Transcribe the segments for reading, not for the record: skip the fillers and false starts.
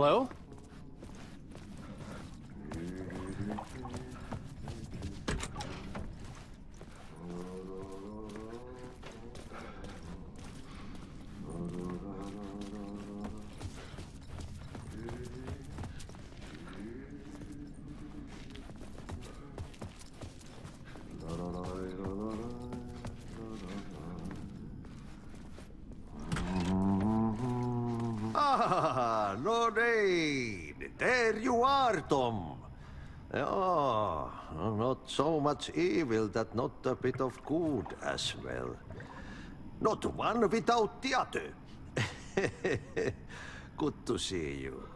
Hello? Ah, no need. There you are, Tom. Oh, not so much evil that not a bit of good as well. Not one without the other. Good to see you.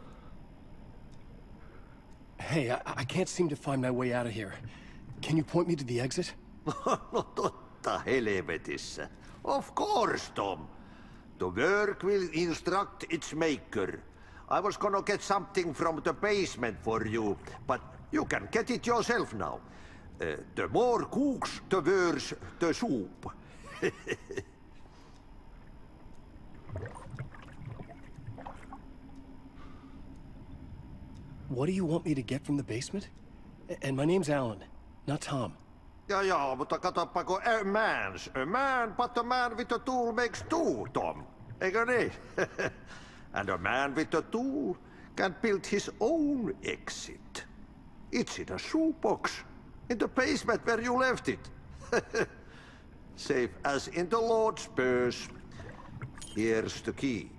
Hey, I can't seem to find my way out of here. Can you point me to the exit? No totta helvetissä. Of course, Tom. The work will instruct its maker. I was gonna get something from the basement for you, but you can get it yourself now. The more cooks, the worse the soup. What do you want me to get from the basement? And my name's Alan, not Tom. Ja, mutta katoppa kun a man, but a man with a tool makes two, Tom. Eikö niin? And a man with a tool can build his own exit. It's in a shoebox, in the basement where you left it. Safe as in the Lord's purse. Here's the key.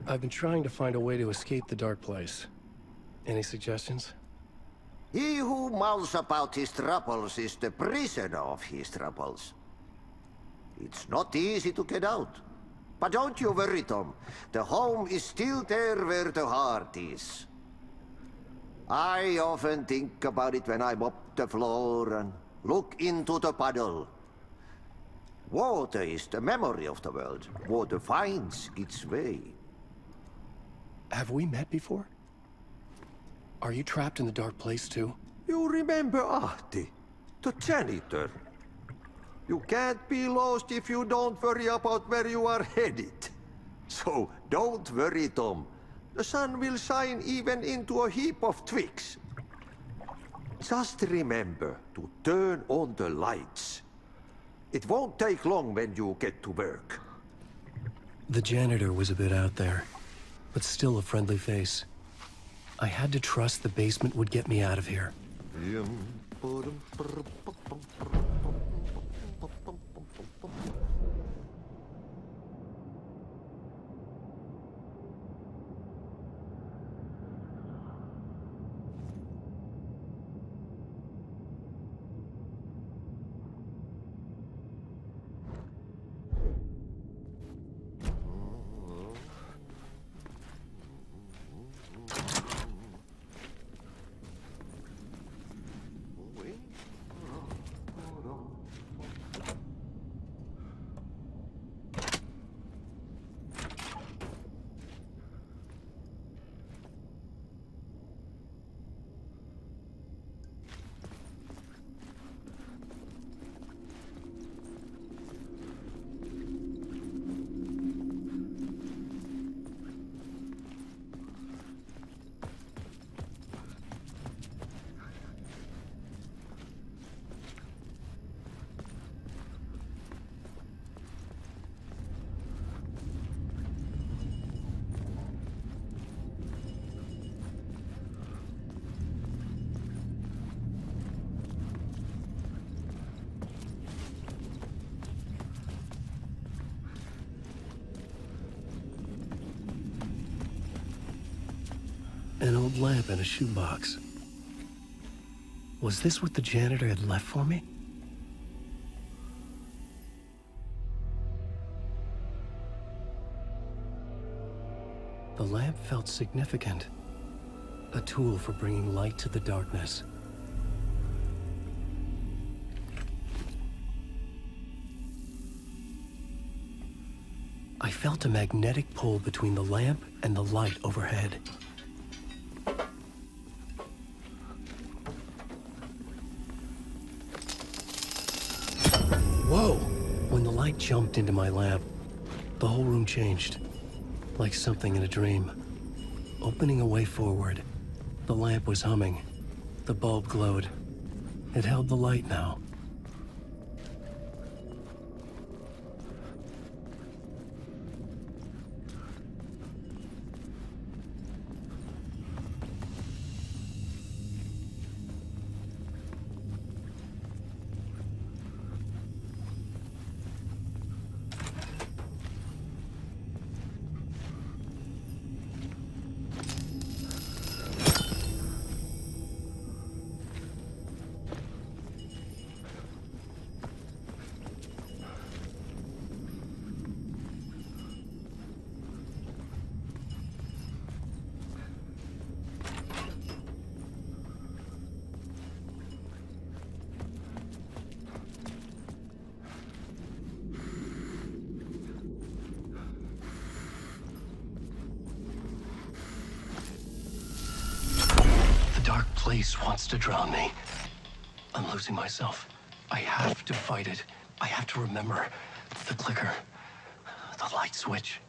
I've been trying to find a way to escape the dark place. Any suggestions? He who mulls about his troubles is the prisoner of his troubles. It's not easy to get out. But don't you worry, Tom. The home is still there where the heart is. I often think about it when I mop the floor and look into the puddle. Water is the memory of the world. Water finds its way. Have we met before? Are you trapped in the dark place too? You remember Ahti, the janitor. You can't be lost if you don't worry about where you are headed. So don't worry, Tom. The sun will shine even into a heap of twigs. Just remember to turn on the lights. It won't take long when you get to work. The janitor was a bit out there, but still a friendly face. I had to trust the basement would get me out of here. An old lamp in a shoebox. Was this what the janitor had left for me? The lamp felt significant. A tool for bringing light to the darkness. I felt a magnetic pull between the lamp and the light overhead. light jumped into my lamp. The whole room changed, like something in a dream. Opening a way forward, the lamp was humming. The bulb glowed. It held the light now. Dark place wants to drown me. I'm losing myself. I have to fight it. I have to remember the clicker, the light switch.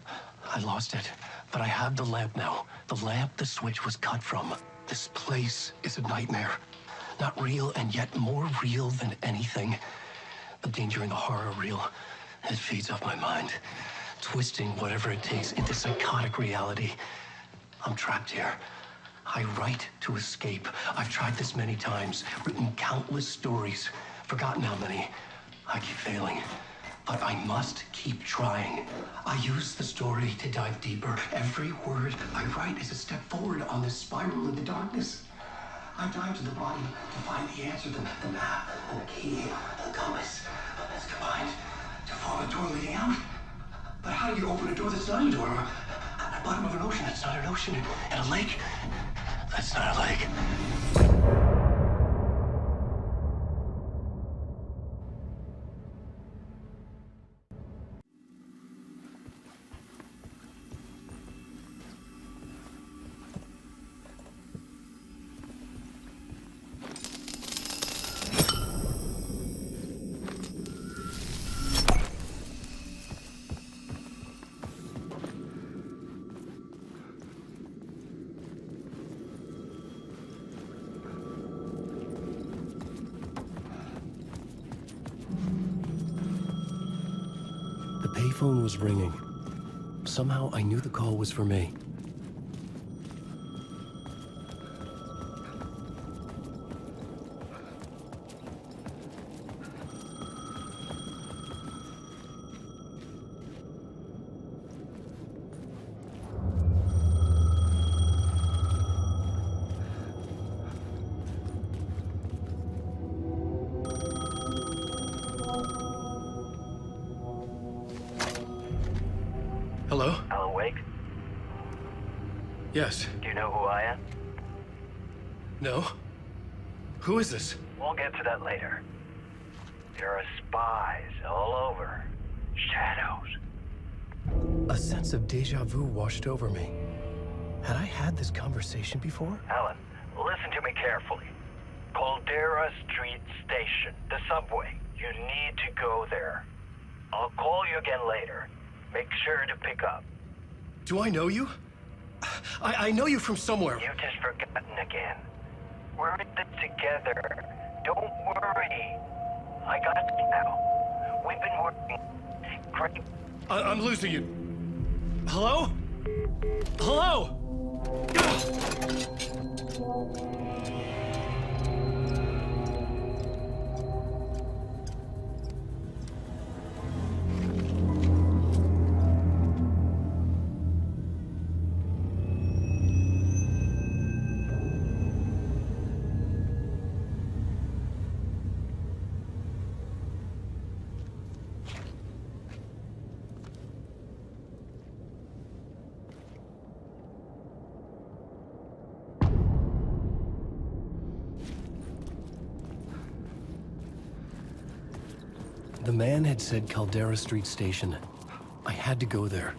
I lost it, but I have the lamp now. The lamp the switch was cut from. This place is a nightmare. Not real, and yet more real than anything. The danger and the horror real. It feeds off my mind, twisting whatever it takes into psychotic reality. I'm trapped here. I write to escape. I've tried this many times, written countless stories, forgotten how many. I keep failing, but I must keep trying. I use the story to dive deeper. Every word I write is a step forward on this spiral in the darkness. I dive to the bottom to find the answer, the map, and the key, the compass. It's combined to form a door leading out. But how do you open a door that's not a door? At the bottom of an ocean, that's not an ocean. And a lake, that's not a lake. The payphone was ringing. Somehow I knew the call was for me. Hello? Alan Wake? Yes. Do you know who I am? No? Who is this? We'll get to that later. There are spies all over. Shadows. A sense of deja vu washed over me. Had I had this conversation before? Alan, listen to me carefully. Caldera Street Station, the subway. You need to go there. I'll call you again later. Make sure to pick up. Do I know you? I know you from somewhere. You've just forgotten again. We're in this together. Don't worry. I got you now. We've been working great. I'm losing you. Hello? Hello? The man had said Caldera Street Station. I had to go there.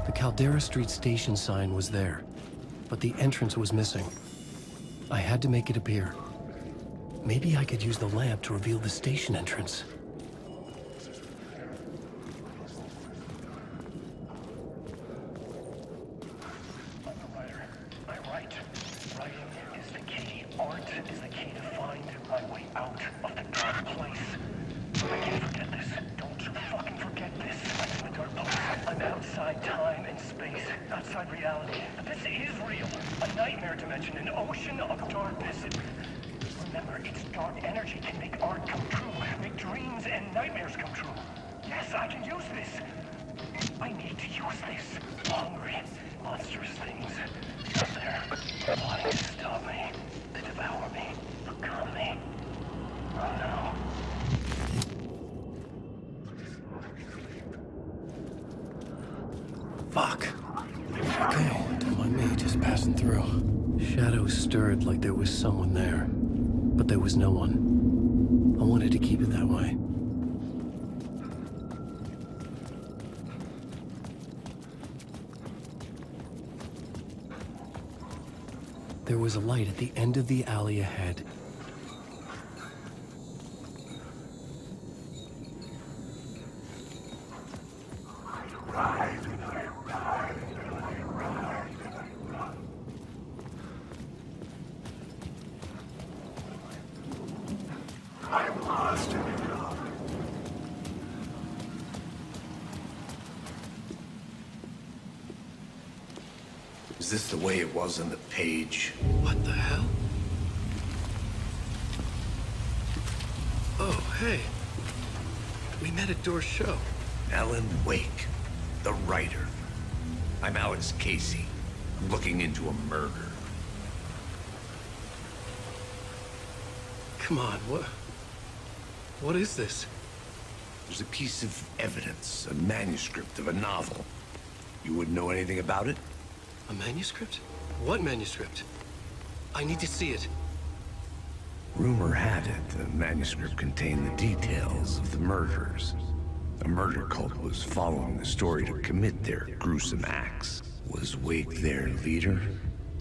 The Caldera Street station sign was there, but the entrance was missing. I had to make it appear. Maybe I could use the lamp to reveal the station entrance. Fuck. Okay, don't mind me, just passing through. Shadows stirred like there was someone there, but there was no one. I wanted to keep it that way. There was a light at the end of the alley ahead. Is this the way it was on the page? What the hell? Oh, hey. We met at Door's show. Alan Wake, the writer. I'm Alex Casey. I'm looking into a murder. Come on, what is this? There's a piece of evidence, a manuscript of a novel. You wouldn't know anything about it? A manuscript? What manuscript? I need to see it. Rumor had it the manuscript contained the details of the murders. A murder cult was following the story to commit their gruesome acts. Was Wake their leader?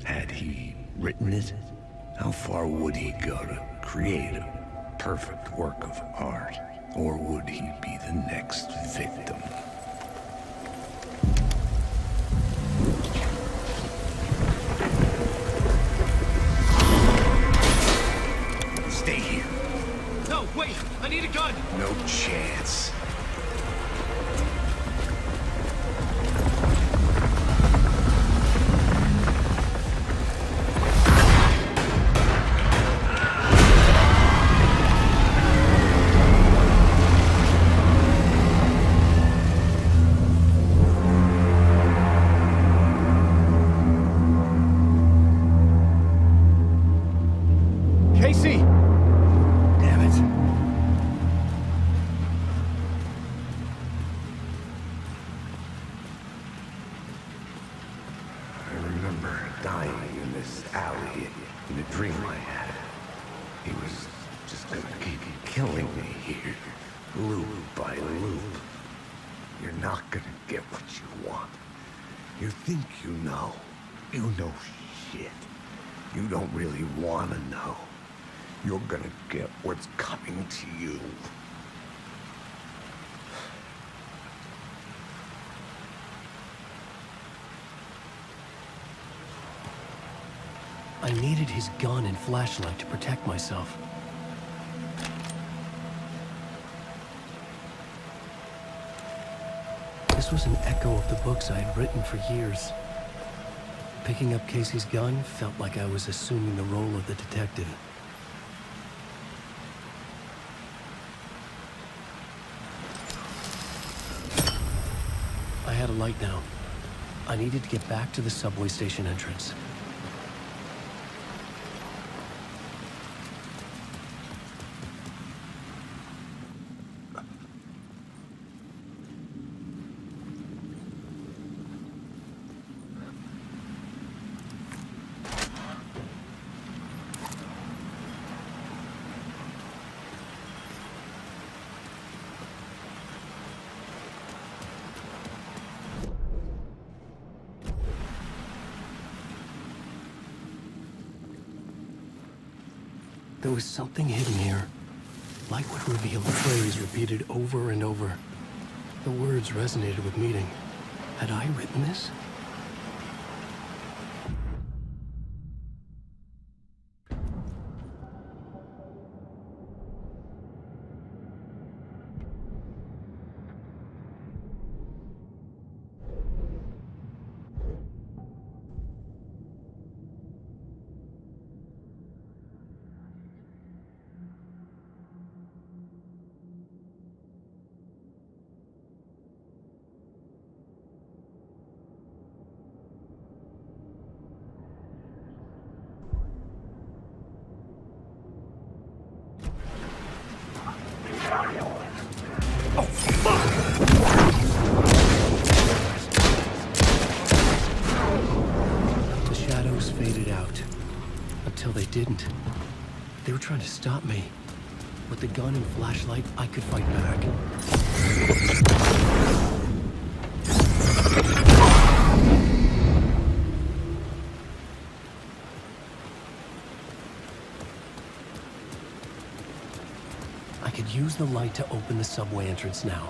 Had he written it? How far would he go to create a perfect work of art? Or would he be the next victim? Stay here. No, wait! I need a gun! No chance. Casey! Damn it. I remember dying in this alley in a dream I had. He was just gonna keep killing me here, loop by loop. You're not gonna get what you want. You think you know. You know shit. You don't really want to know. You're gonna get what's coming to you. I needed his gun and flashlight to protect myself. This was an echo of the books I had written for years. Picking up Casey's gun felt like I was assuming the role of the detective. I had a light now. I needed to get back to the subway station entrance. There was something hidden here. Light would reveal a phrase repeated over and over. The words resonated with meaning. Had I written this? The shadows faded out. Until they didn't. They were trying to stop me. With the gun and flashlight, I could fight back. I could use the light to open the subway entrance now.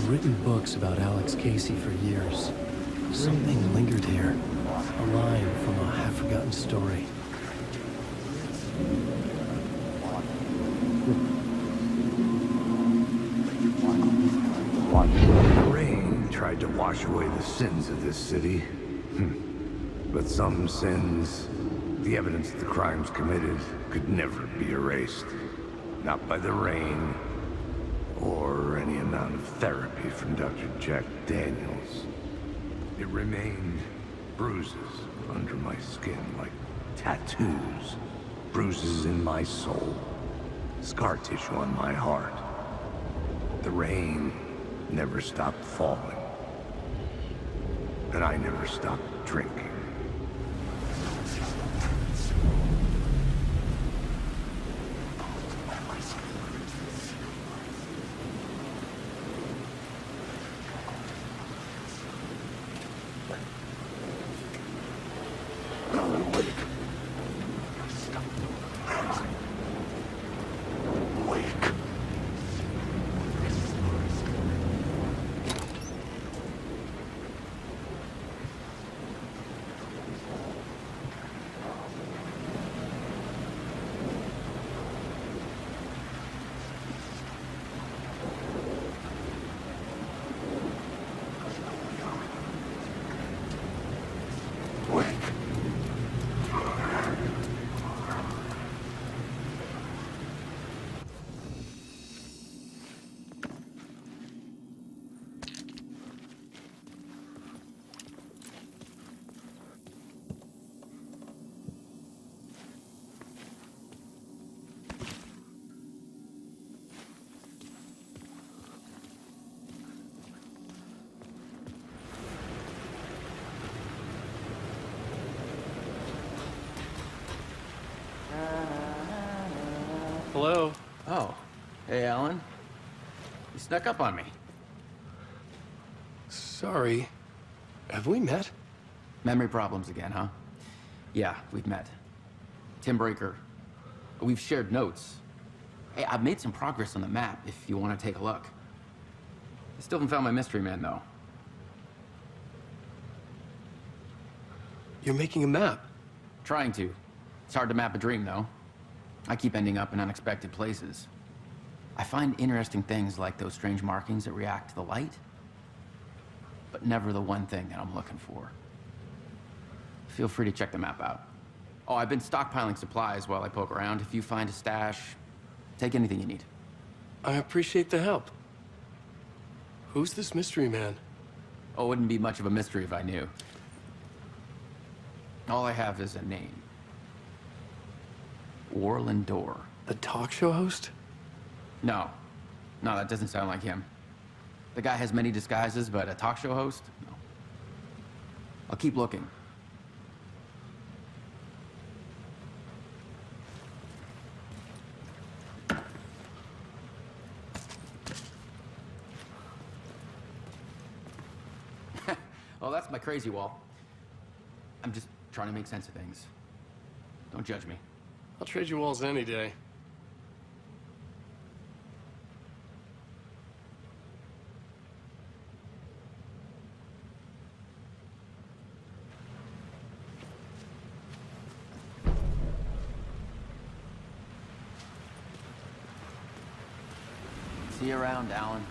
Written books about Alex Casey for years. Something lingered here. A line from a half-forgotten story. Rain tried to wash away the sins of this city. But some sins, the evidence of the crimes committed, could never be erased. Not by the rain, or any amount of therapy from Dr. Jack Daniels. It remained bruises under my skin, like tattoos, bruises in my soul, scar tissue on my heart. The rain never stopped falling, and I never stopped drinking. Hello? Oh. Hey, Alan. You snuck up on me. Sorry. Have we met? Memory problems again, huh? Yeah, we've met. Tim Breaker. We've shared notes. Hey, I've made some progress on the map if you want to take a look. I still haven't found my mystery man, though. You're making a map. Trying to. It's hard to map a dream, though. I keep ending up in unexpected places. I find interesting things like those strange markings that react to the light, but never the one thing that I'm looking for. Feel free to check the map out. Oh, I've been stockpiling supplies while I poke around. If you find a stash, take anything you need. I appreciate the help. Who's this mystery man? Oh, it wouldn't be much of a mystery if I knew. All I have is a name. Warland Door. The talk show host? No. No, that doesn't sound like him. The guy has many disguises, but a talk show host? No. I'll keep looking. Well, that's my crazy wall. I'm just trying to make sense of things. Don't judge me. I'll trade you walls any day. See you around, Alan.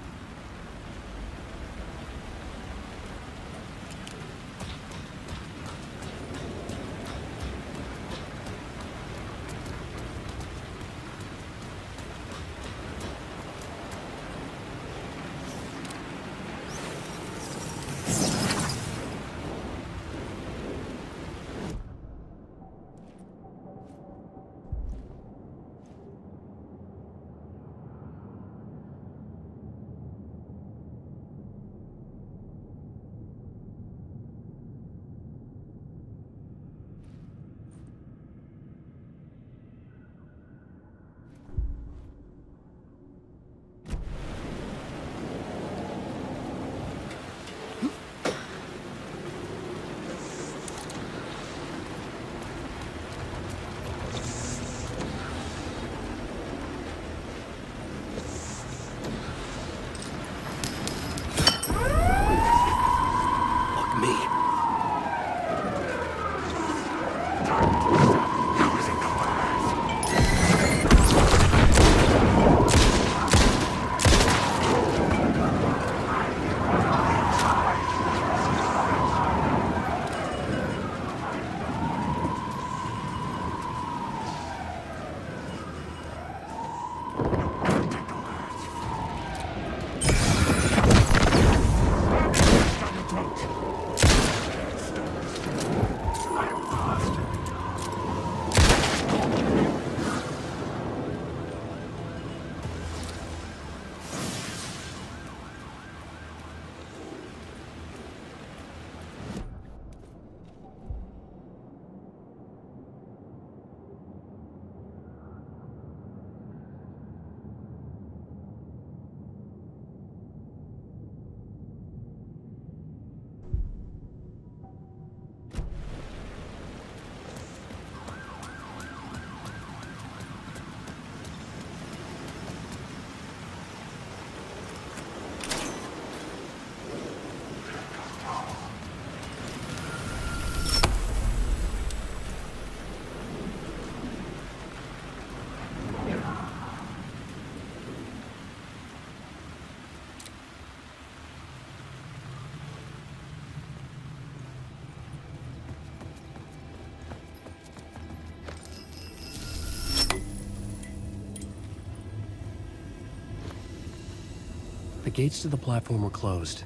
The gates to the platform were closed.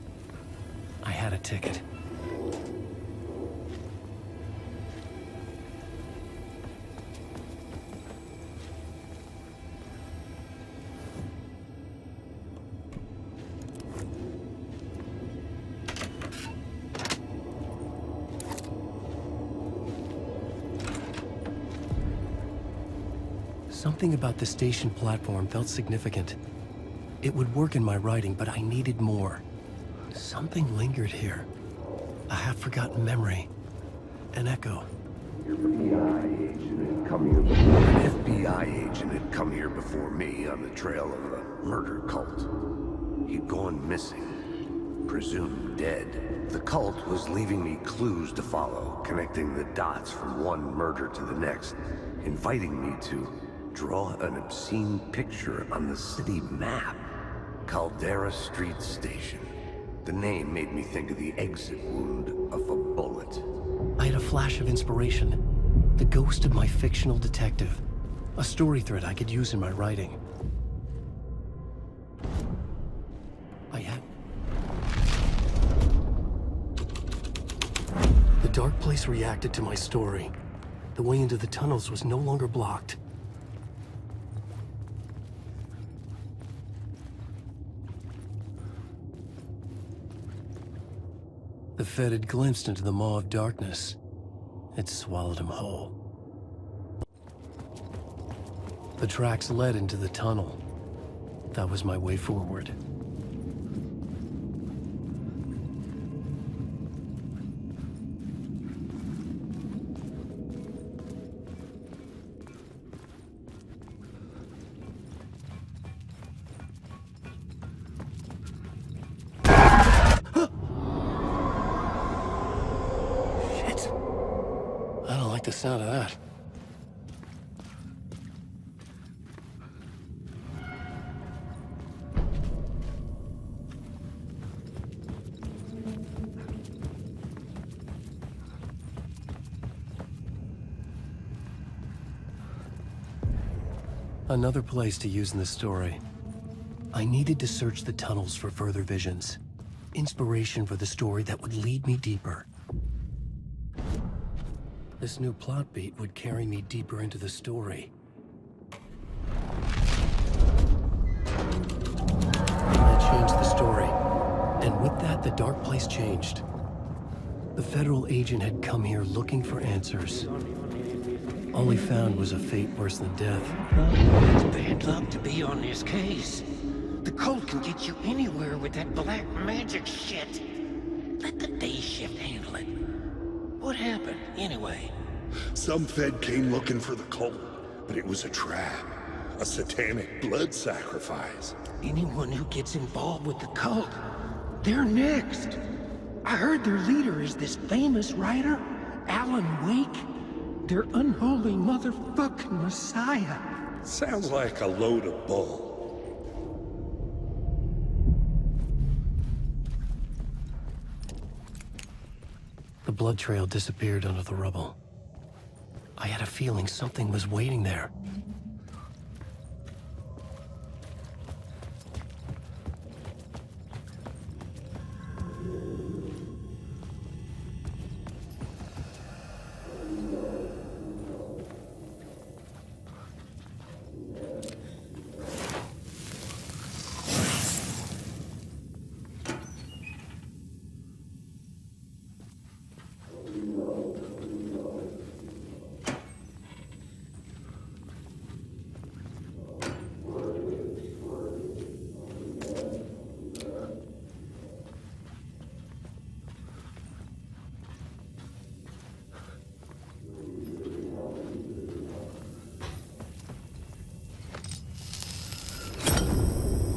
I had a ticket. Something about the station platform felt significant. It would work in my writing, but I needed more. Something lingered here. A half-forgotten memory. An echo. FBI agent had come here before me on the trail of a murder cult. He'd gone missing, presumed dead. The cult was leaving me clues to follow, connecting the dots from one murder to the next, inviting me to draw an obscene picture on the city map. Caldera Street Station. The name made me think of the exit wound of a bullet. I had a flash of inspiration. The ghost of my fictional detective. A story thread I could use in my writing. The dark place reacted to my story. The way into the tunnels was no longer blocked. The Fed had glimpsed into the maw of darkness. It swallowed him whole. The tracks led into the tunnel. That was my way forward. The sound of that. Another place to use in the story. I needed to search the tunnels for further visions. Inspiration for the story that would lead me deeper. This new plot beat would carry me deeper into the story. That changed the story. And with that, the dark place changed. The federal agent had come here looking for answers. All he found was a fate worse than death. It's bad luck to be on this case. The cult can get you anywhere with that black magic shit. Let the day shift handle it. What happened, anyway? Some Fed came looking for the cult, but it was a trap. A satanic blood sacrifice. Anyone who gets involved with the cult, they're next. I heard their leader is this famous writer, Alan Wake. Their unholy motherfucking messiah. Sounds like a load of bull. The blood trail disappeared under the rubble. I had a feeling something was waiting there.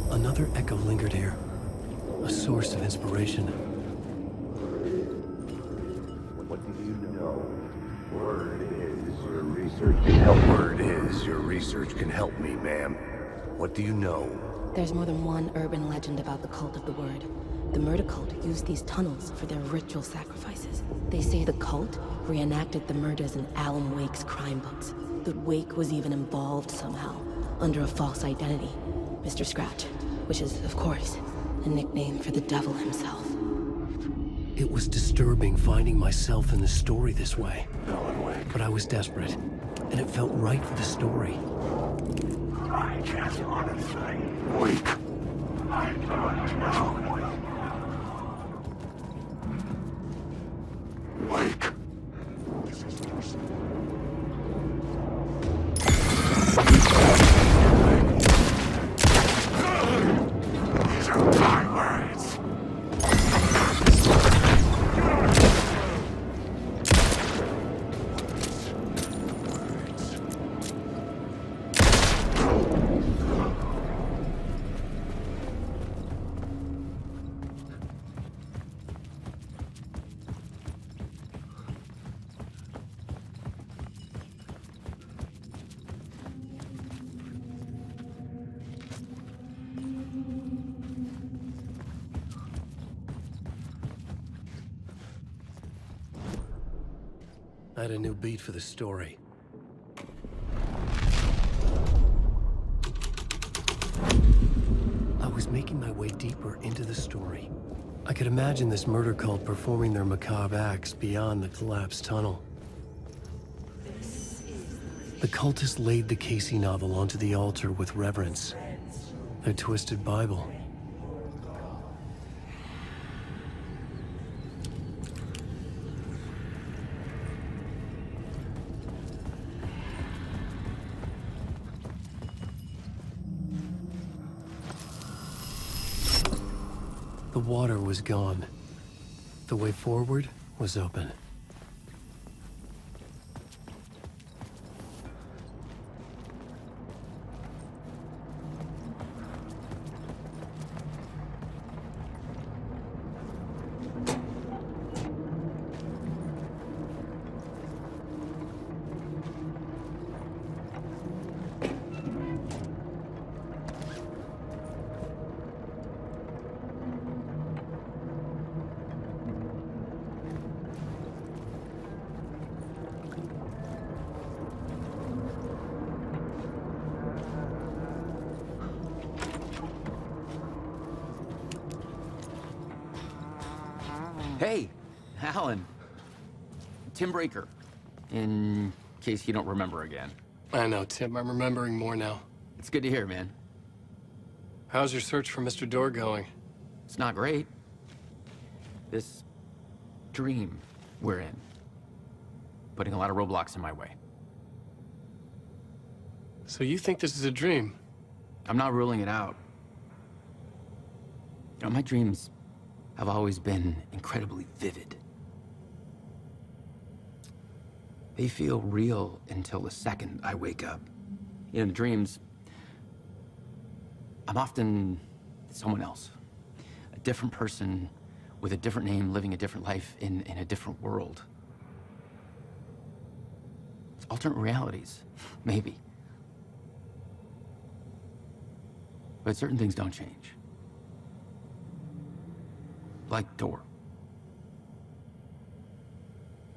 Another echo lingered here, a source of inspiration. What do you know? Word is your research can help. Word is your research can help me, ma'am. What do you know? There's more than one urban legend about the cult of the word. The murder cult used these tunnels for their ritual sacrifices. They say the cult reenacted the murders in Alan Wake's crime books. That Wake was even involved somehow, under a false identity. Mr. Scratch, which is, of course, a nickname for the devil himself. It was disturbing finding myself in the story this way. But I was desperate, and it felt right for the story. I just want to say, Wake. I don't know. Wake. This is I had a new beat for the story. I was making my way deeper into the story. I could imagine this murder cult performing their macabre acts beyond the collapsed tunnel. The cultists laid the Casey novel onto the altar with reverence. Their twisted Bible. The water was gone. The way forward was open. Hey, Alan. Tim Breaker, in case you don't remember again. I know, Tim. I'm remembering more now. It's good to hear, man. How's your search for Mr. Door going? It's not great. This dream we're in, putting a lot of roadblocks in my way. So you think this is a dream? I'm not ruling it out. You know, my dreams have always been incredibly vivid. They feel real until the second I wake up. In dreams, I'm often someone else. A different person with a different name, living a different life in a different world. It's alternate realities, maybe. But certain things don't change. Like Door.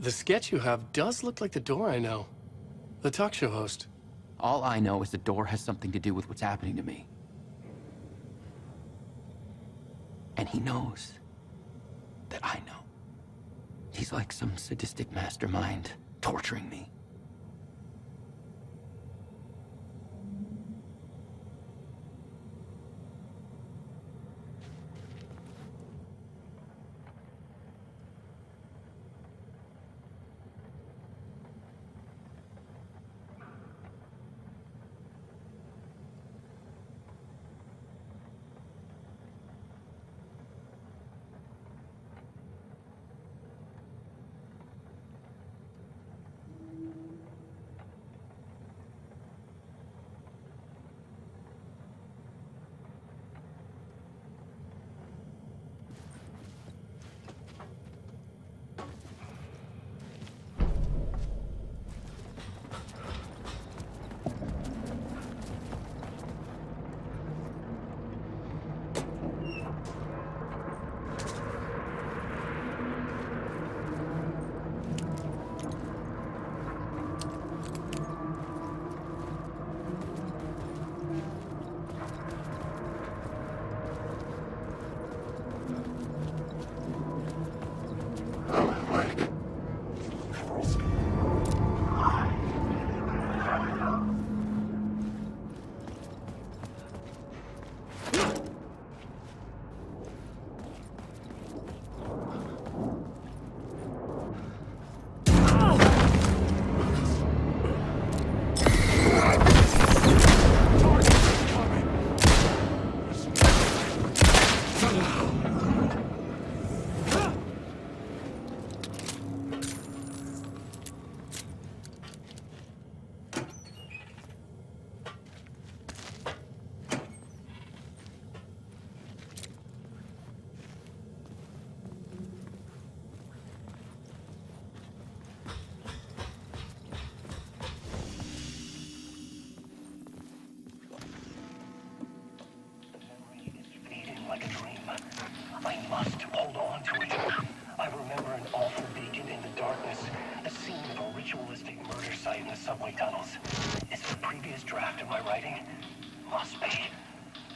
The sketch you have does look like the Door I know. The talk show host. All I know is the Door has something to do with what's happening to me. And he knows that I know. He's like some sadistic mastermind torturing me. site in the subway tunnels. Is it a previous draft of my writing? Must be.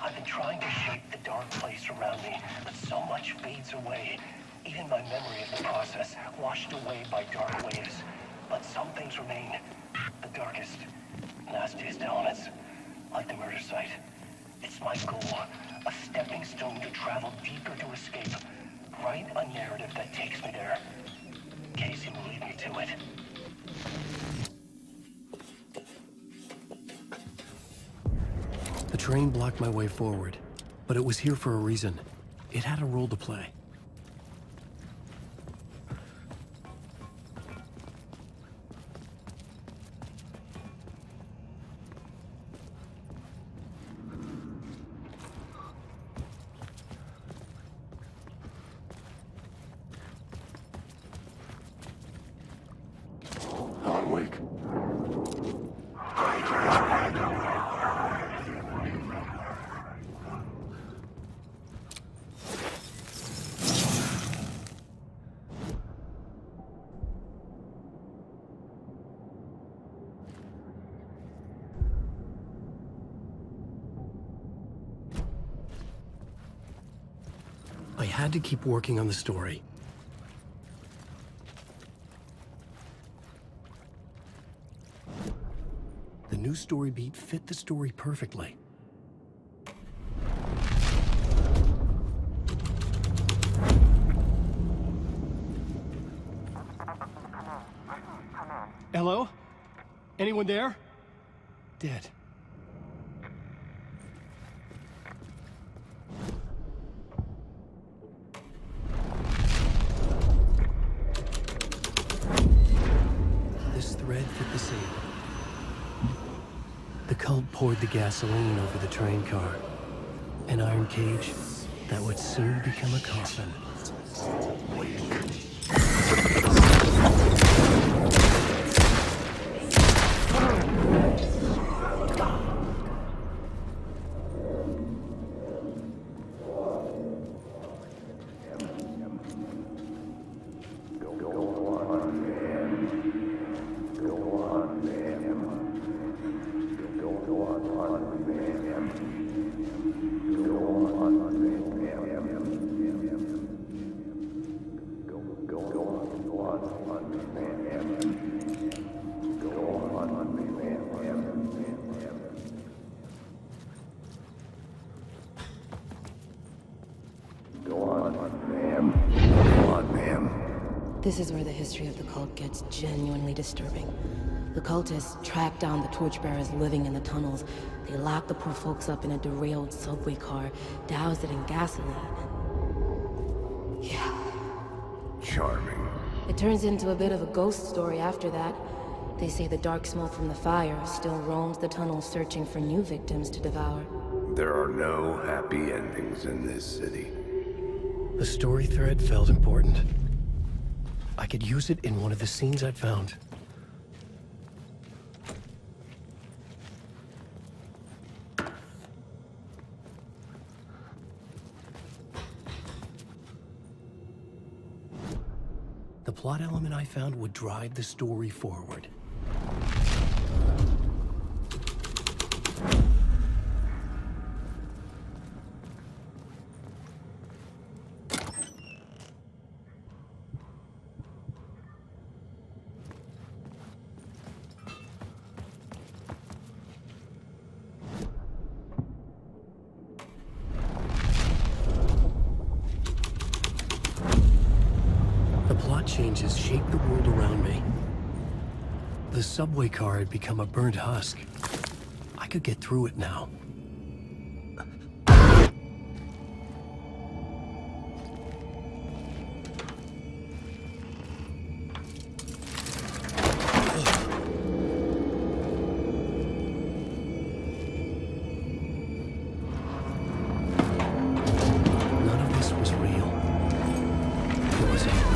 I've been trying to shape the dark place around me, but so much fades away. Even my memory of the process, washed away by dark waves. But some things remain. The darkest, nastiest elements, like the murder site. It's my goal, a stepping stone to travel deeper to escape. Write a narrative that takes me there. Casey will lead me to it. The train blocked my way forward, but it was here for a reason. It had a role to play. Alan Wake. I had to keep working on the story. The new story beat fit the story perfectly. Hello? Anyone there? Dead. This thread fit the scene. The cult poured the gasoline over the train car. An iron cage that would soon become a coffin. This is where the history of the cult gets genuinely disturbing. The cultists tracked down the torchbearers living in the tunnels. They locked the poor folks up in a derailed subway car, doused it in gasoline, and... yeah. Charming. It turns into a bit of a ghost story after that. They say the dark smoke from the fire still roams the tunnels searching for new victims to devour. There are no happy endings in this city. The story thread felt important. I could use it in one of the scenes I'd found. The plot element I found would drive the story forward. Changes shaped the world around me. The subway car had become a burnt husk. I could get through it now. None of this was real. It was unreal.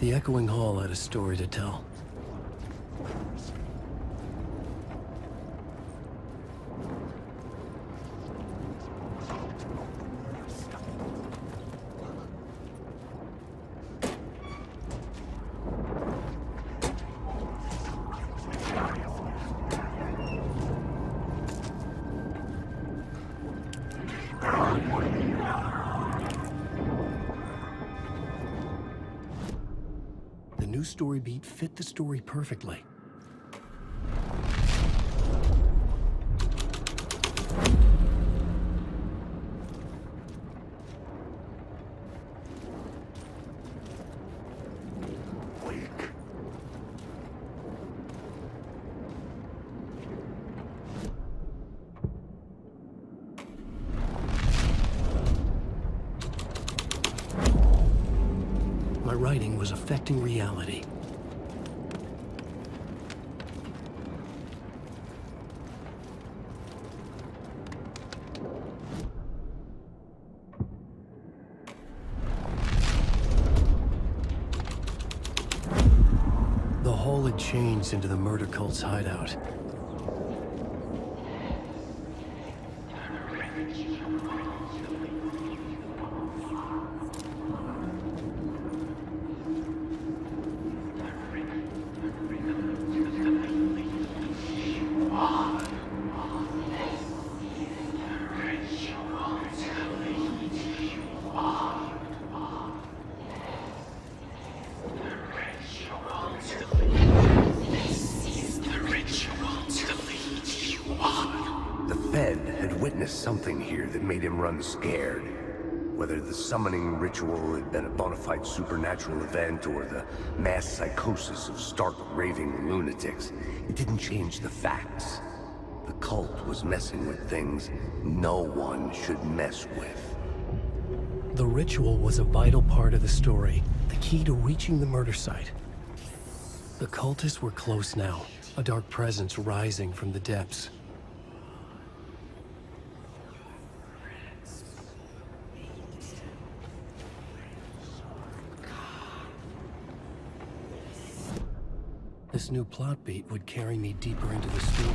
The echoing hall had a story to tell. The new story beat fit the story perfectly. My writing was affecting reality. The hall had changed into the murder cult's hideout. Something here that made him run scared. Whether the summoning ritual had been a bona fide supernatural event or the mass psychosis of stark raving lunatics, it didn't change the facts. The cult was messing with things no one should mess with. The ritual was a vital part of the story, the key to reaching the murder site. The cultists were close now, a dark presence rising from the depths. This new plot beat would carry me deeper into the story.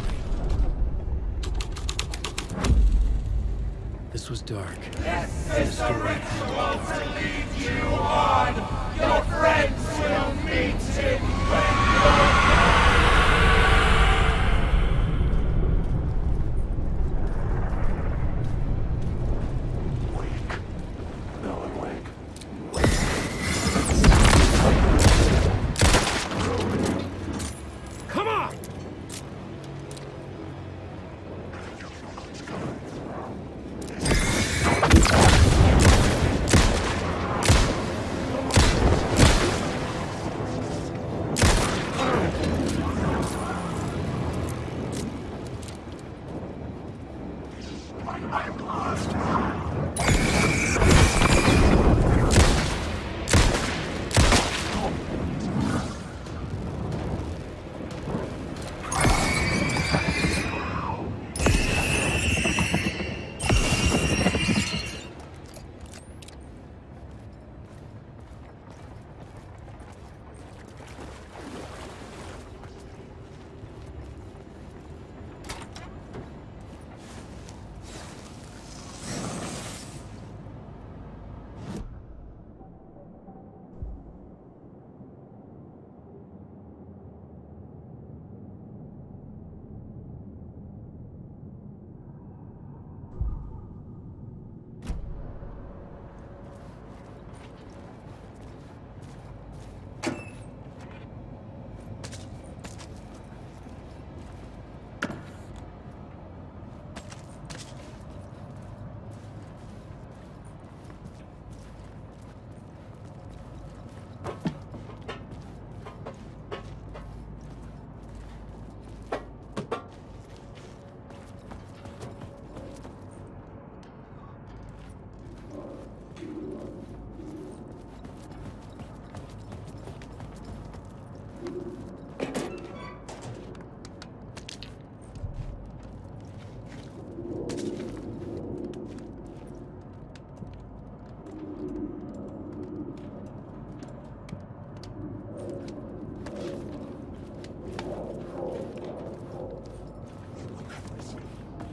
This was dark. This is the ritual to lead you on. Your friends will meet him when you're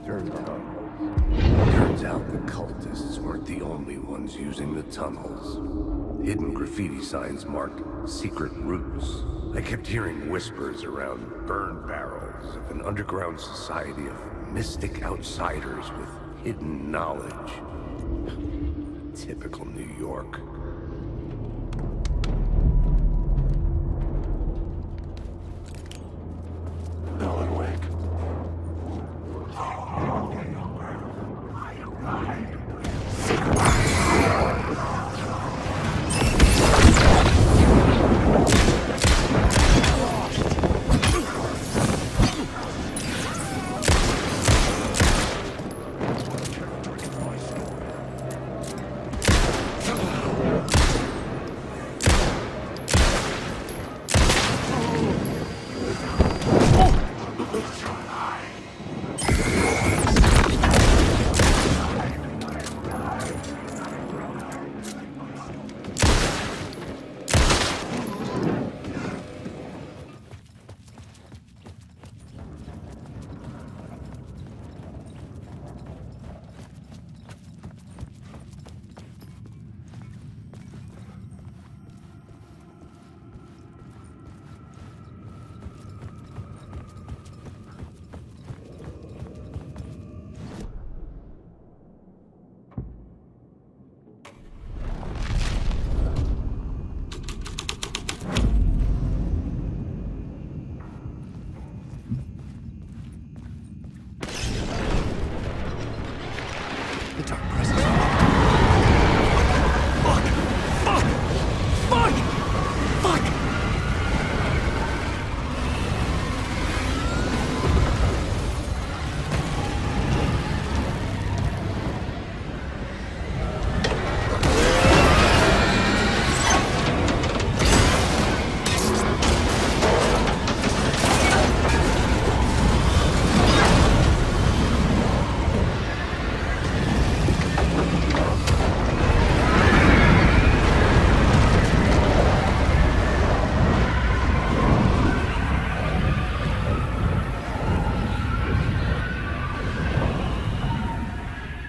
Turns out the cultists weren't the only ones using the tunnels. Hidden graffiti signs marked secret routes. I kept hearing whispers around burn barrels of an underground society of mystic outsiders with hidden knowledge. Typical New York. Alan Wake.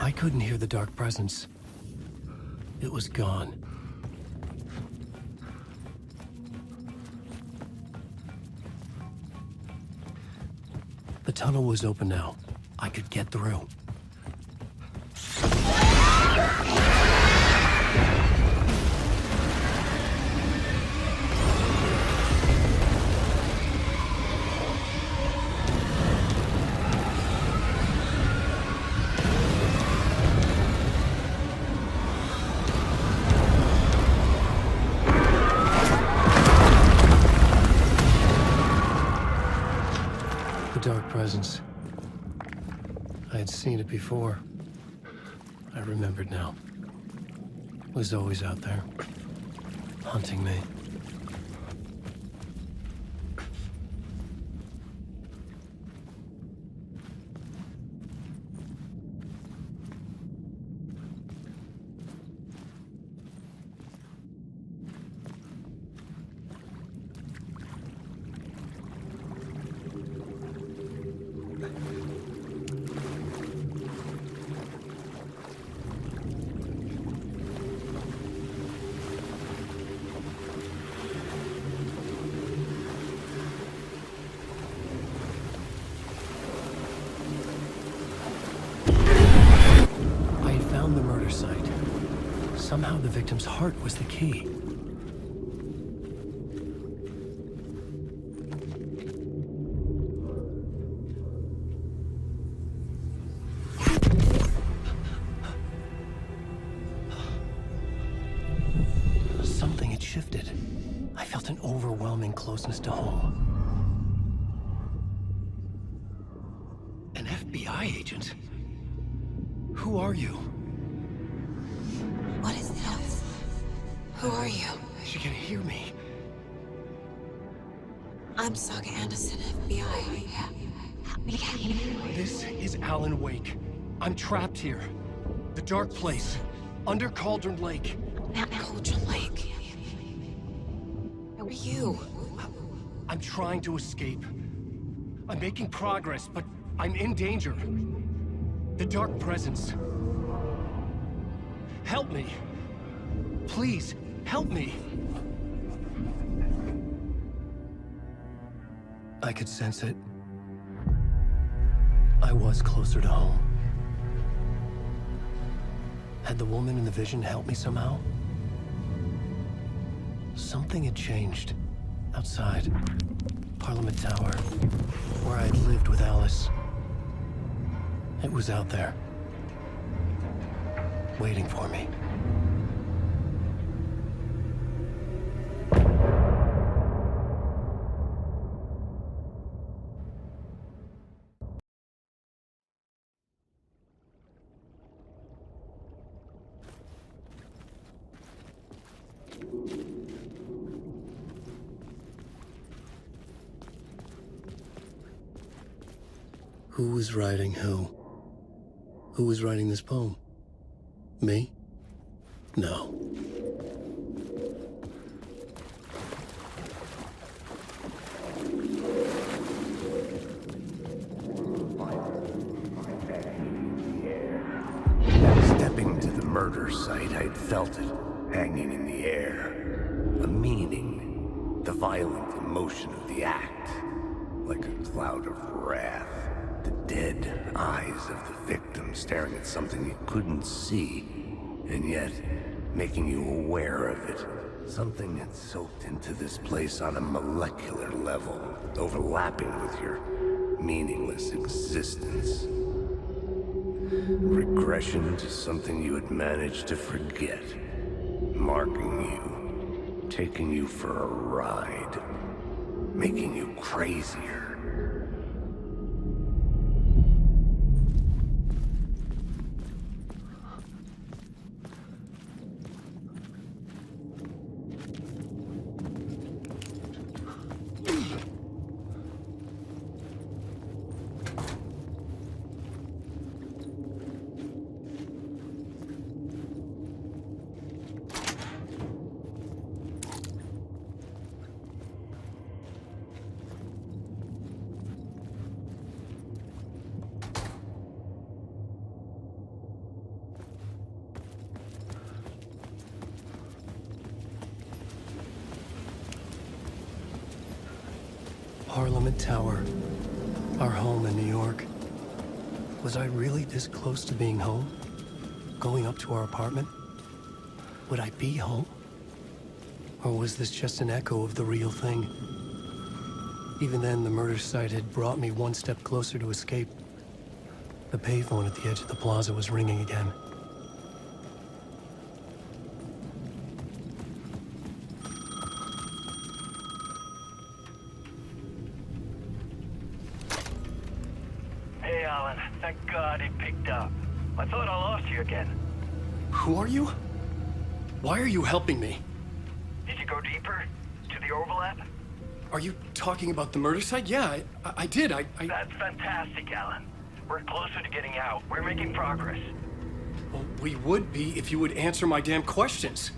I couldn't hear the dark presence. It was gone. The tunnel was open now. I could get through. Dark presence. I had seen it before. I remembered now. It was always out there, hunting me. The murder site. Somehow the victim's heart was the key. Something had shifted. I felt an overwhelming closeness to home. An FBI agent? Who are you? What is this? Who are you? She can hear me. I'm Saga Anderson, FBI. This is Alan Wake. I'm trapped here. The dark place. Under Cauldron Lake. Cauldron Lake. Who are you? I'm trying to escape. I'm making progress, but I'm in danger. The dark presence. Help me. Please, help me. I could sense it. I was closer to home. Had the woman in the vision helped me somehow? Something had changed. Outside. Parliament Tower. Where I'd lived with Alice. It was out there. Waiting for me. Who was writing who? Who was writing this poem? Me? No. Stepping to the murder site, I'd felt it, hanging in the air. A meaning, the violent emotion of the act, like a cloud of wrath. The dead eyes of the victim staring at something you couldn't see, and yet making you aware of it. Something had soaked into this place on a molecular level, overlapping with your meaningless existence. Regression to something you had managed to forget, marking you, taking you for a ride, making you crazier. Parliament Tower, our home in New York. Was I really this close to being home? Going up to our apartment? Would I be home? Or was this just an echo of the real thing? Even then, the murder site had brought me one step closer to escape. The payphone at the edge of the plaza was ringing again. Hey, Alan. Thank God it picked up. I thought I lost you again. Who are you? Why are you helping me? Did you go deeper? To the overlap? Are you talking about the murder site? Yeah, I did. That's fantastic, Alan. We're closer to getting out. We're making progress. Well, we would be if you would answer my damn questions.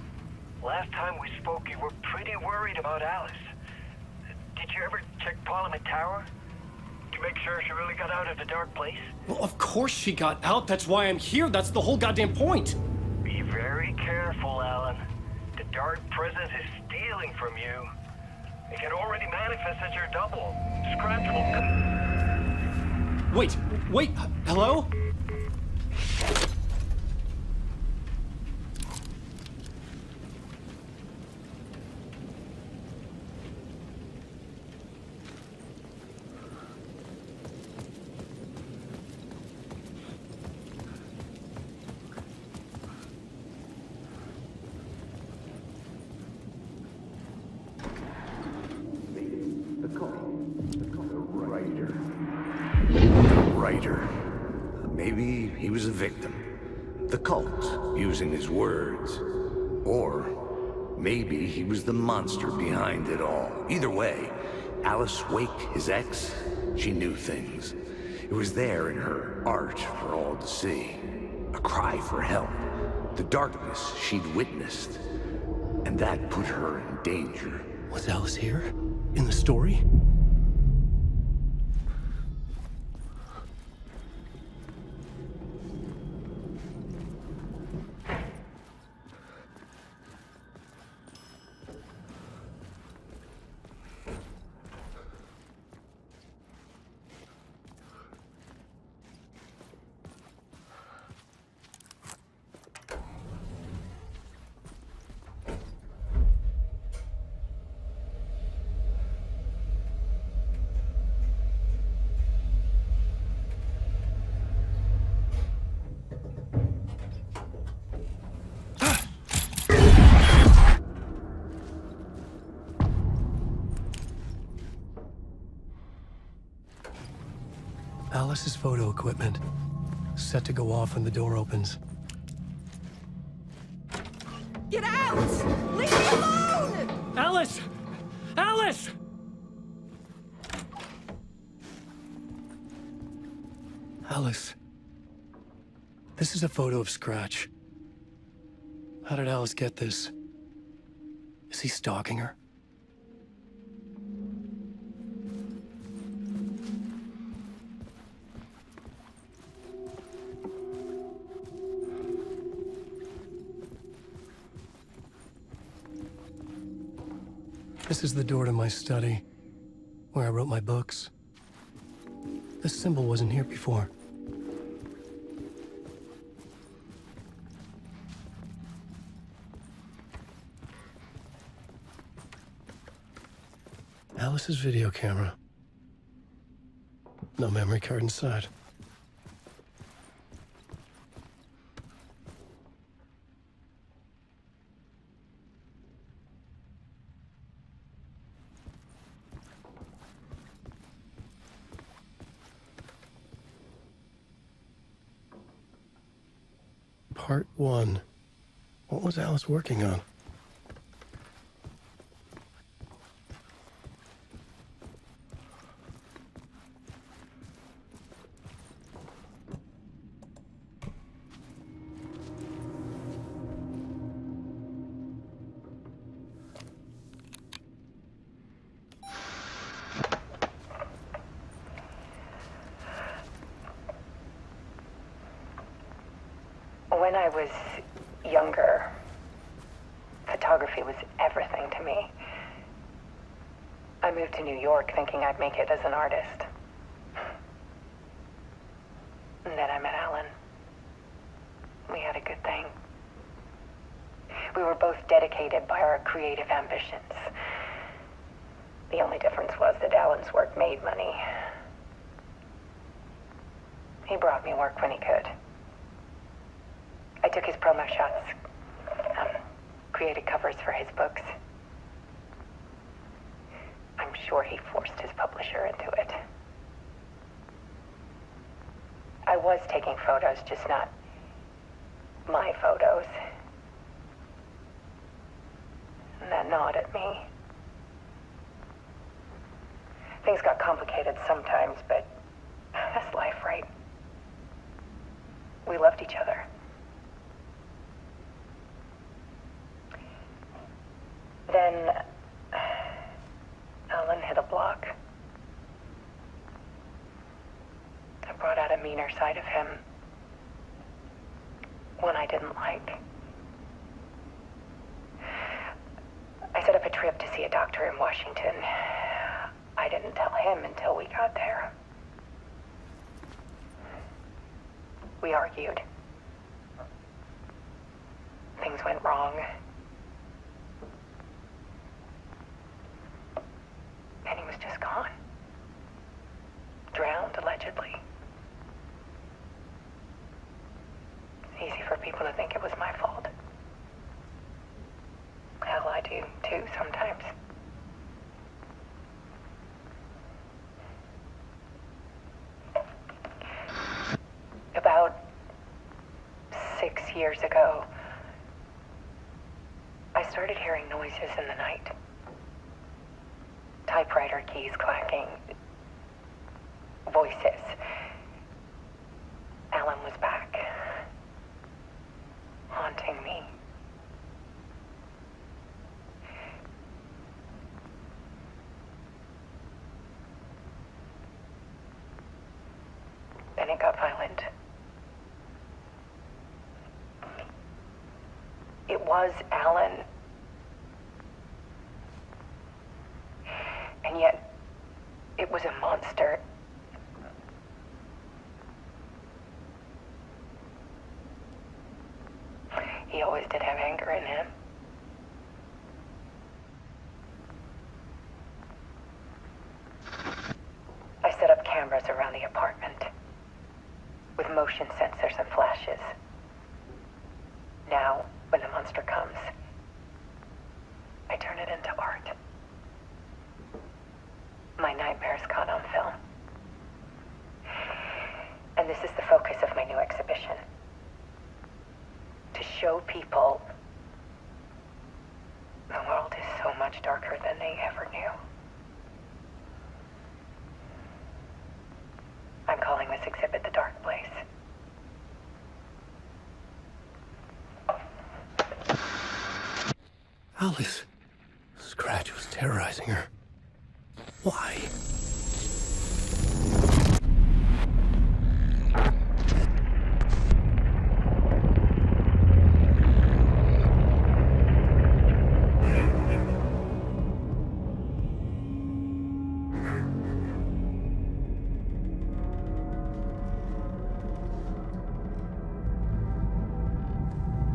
Last time we spoke, you were pretty worried about Alice. Did you ever check Parliament Tower? To make sure she really got out of the dark place? Well, of course she got out. That's why I'm here. That's the whole goddamn point. Be very careful, Alan. The dark presence is stealing from you. It can already manifest as your double. Scratch will... Wait, hello? Maybe he was a victim. The cult, using his words. Or maybe he was the monster behind it all. Either way, Alice Wake, his ex, she knew things. It was there in her art for all to see. A cry for help. The darkness she'd witnessed. And that put her in danger. Was Alice here? In the story? Alice's photo equipment. Set to go off when the door opens. Get out! Leave me alone! Alice! Alice! Alice. This is a photo of Scratch. How did Alice get this? Is he stalking her? This is the door to my study, where I wrote my books. This symbol wasn't here before. Alice's video camera. No memory card inside. Part 1. What was Alice working on? When I was younger, photography was everything to me. I moved to New York thinking I'd make it as an artist. And then I met Alan. We had a good thing. We were both dedicated by our creative ambitions. The only difference was that Alan's work made money. He brought me work when he could. I took his promo shots, created covers for his books. I'm sure he forced his publisher into it. I was taking photos, just not my photos. And that gnawed at me. Things got complicated sometimes, but that's life, right? We loved each other. Then Alan hit a block. I brought out a meaner side of him. One I didn't like. I set up a trip to see a doctor in Washington. I didn't tell him until we got there. We argued. Things went wrong. And he was just gone. Drowned, allegedly. It's easy for people to think it was my fault. Hell, I do, too, sometimes. About 6 years ago, I started hearing noises in the night. Typewriter keys clacking. Voices. Alan was back. Haunting me. Then it got violent. It was Alan. And yet, it was a monster. He always did have anger in him. I set up cameras around the apartment with motion sensors and flashes. Now, when the monster comes, I turn it into art. My nightmares caught on film. show people the world is so much darker than they ever knew. I'm calling this exhibit The Dark Place. Alice. Scratch was terrorizing her. Why?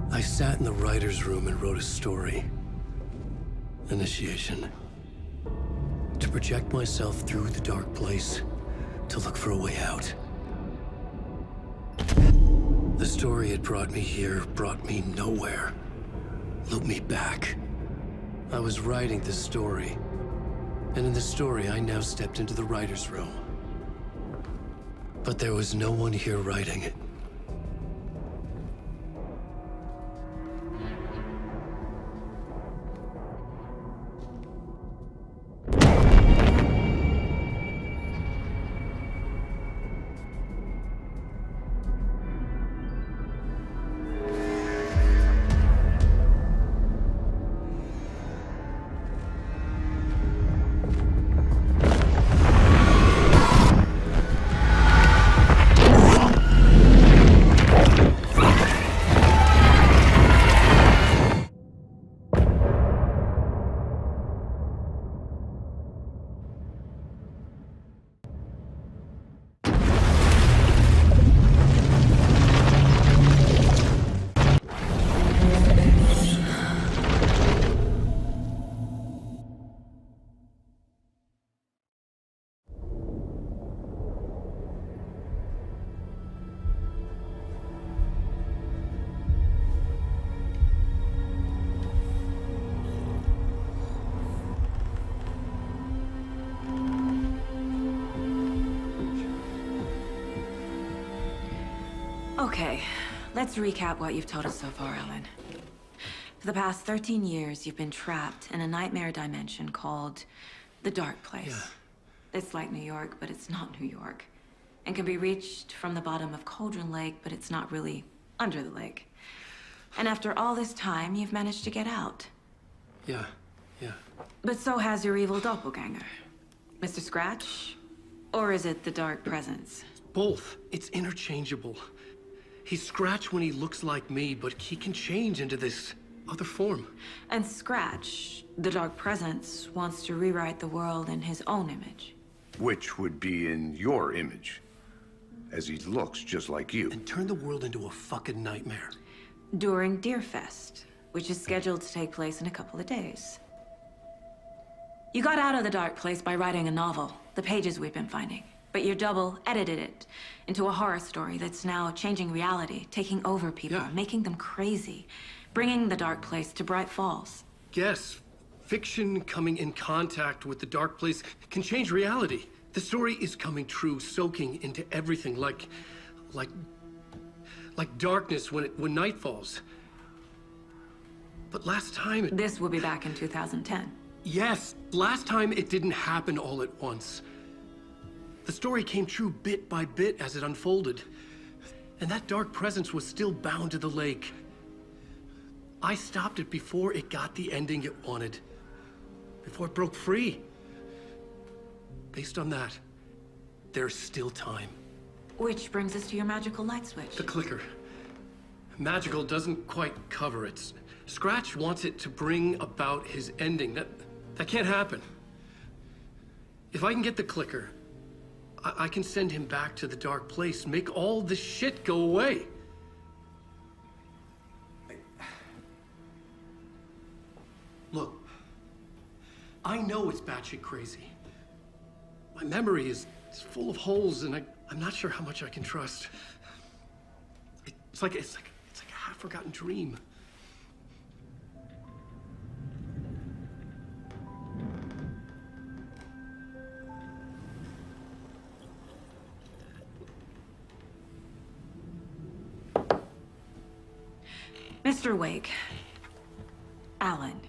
I sat in the writer's room and wrote a story. Initiation. To project myself through the dark place, to look for a way out. The story had brought me here, brought me nowhere. Looped me back. I was writing the story. And in the story, I now stepped into the writer's room. But there was no one here writing it. Okay, let's recap what you've told us so far, Alan. For the past 13 years, you've been trapped in a nightmare dimension called the Dark Place. Yeah. It's like New York, but it's not New York. And can be reached from the bottom of Cauldron Lake, but it's not really under the lake. And after all this time, you've managed to get out. Yeah. But so has your evil doppelganger. Mr. Scratch? Or is it the Dark Presence? Both. It's interchangeable. He's Scratch when he looks like me, but he can change into this other form. And Scratch, the Dark Presence, wants to rewrite the world in his own image. Which would be in your image, as he looks just like you. And turn the world into a fucking nightmare. During Deerfest, which is scheduled to take place in a couple of days. You got out of the Dark Place by writing a novel, the pages we've been finding. But your double edited it into a horror story that's now changing reality, taking over people, making them crazy, bringing the Dark Place to Bright Falls. Yes, fiction coming in contact with the Dark Place can change reality. The story is coming true, soaking into everything, like darkness when night falls. But last time This will be back in 2010. Yes, last time it didn't happen all at once. The story came true bit by bit as it unfolded. And that dark presence was still bound to the lake. I stopped it before it got the ending it wanted. Before it broke free. Based on that, there's still time. Which brings us to your magical light switch. The clicker. Magical doesn't quite cover it. Scratch wants it to bring about his ending. That can't happen. If I can get the clicker, I can send him back to the Dark Place, make all this shit go away. Look, I know it's batshit crazy. My memory is full of holes, and I'm not sure how much I can trust. It's like a half-forgotten dream. Mr. Mr. Wake. Alan.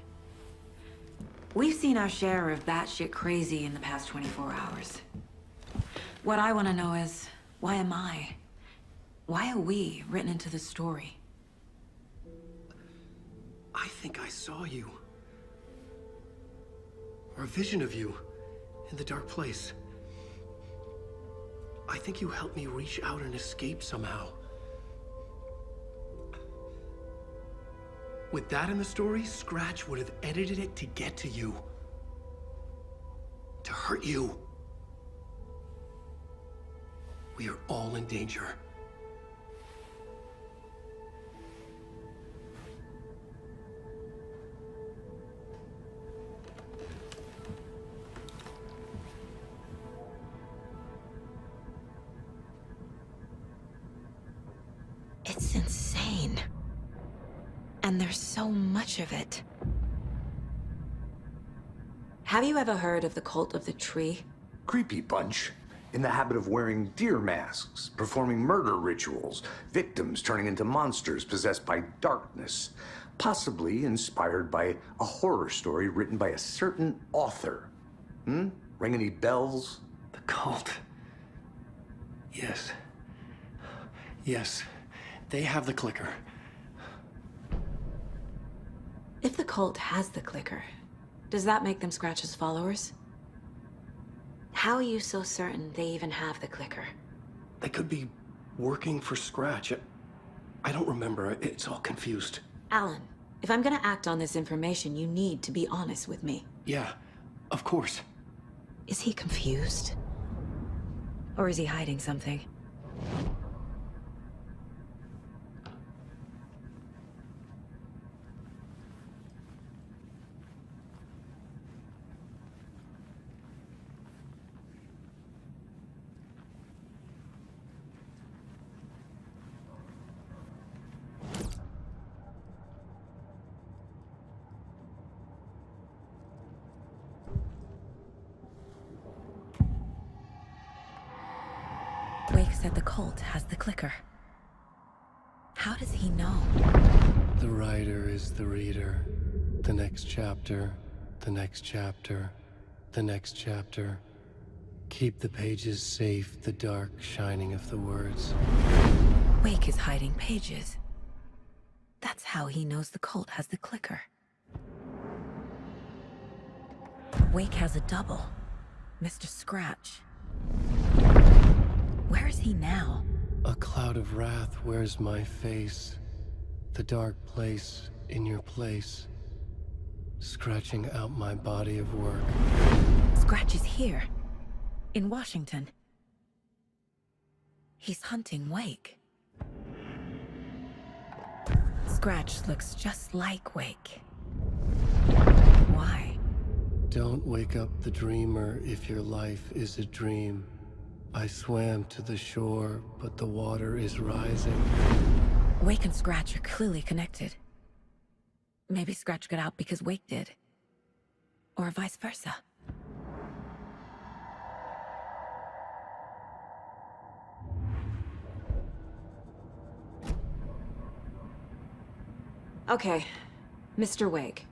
We've seen our share of batshit crazy in the past 24 hours. What I want to know is, why am I? Why are we written into the story? I think I saw you. Or a vision of you in the dark place. I think you helped me reach out and escape somehow. With that in the story, Scratch would have edited it to get to you. To hurt you. We are all in danger. It's insane. And there's so much of it. Have you ever heard of the Cult of the Tree? Creepy bunch. In the habit of wearing deer masks, performing murder rituals, victims turning into monsters possessed by darkness, possibly inspired by a horror story written by a certain author. Ring any bells? The cult. Yes. Yes. They have the clicker. If the cult has the clicker, does that make them Scratch's followers? How are you so certain they even have the clicker? They could be working for Scratch. I don't remember. It's all confused. Alan, if I'm gonna act on this information, you need to be honest with me. Yeah, of course. Is he confused? Or is he hiding something? Wake said the cult has the clicker. How does he know? The writer is the reader. The next chapter, the next chapter, the next chapter. Keep the pages safe, the dark shining of the words. Wake is hiding pages. That's how he knows the cult has the clicker. Wake has a double. Mr. Scratch. Where is he now? A cloud of wrath wears my face. The dark place in your place. Scratching out my body of work. Scratch is here. In Washington. He's hunting Wake. Scratch looks just like Wake. Why? Don't wake up the dreamer if your life is a dream. I swam to the shore, but the water is rising. Wake and Scratch are clearly connected. Maybe Scratch got out because Wake did. Or vice versa. Okay, Mr. Wake.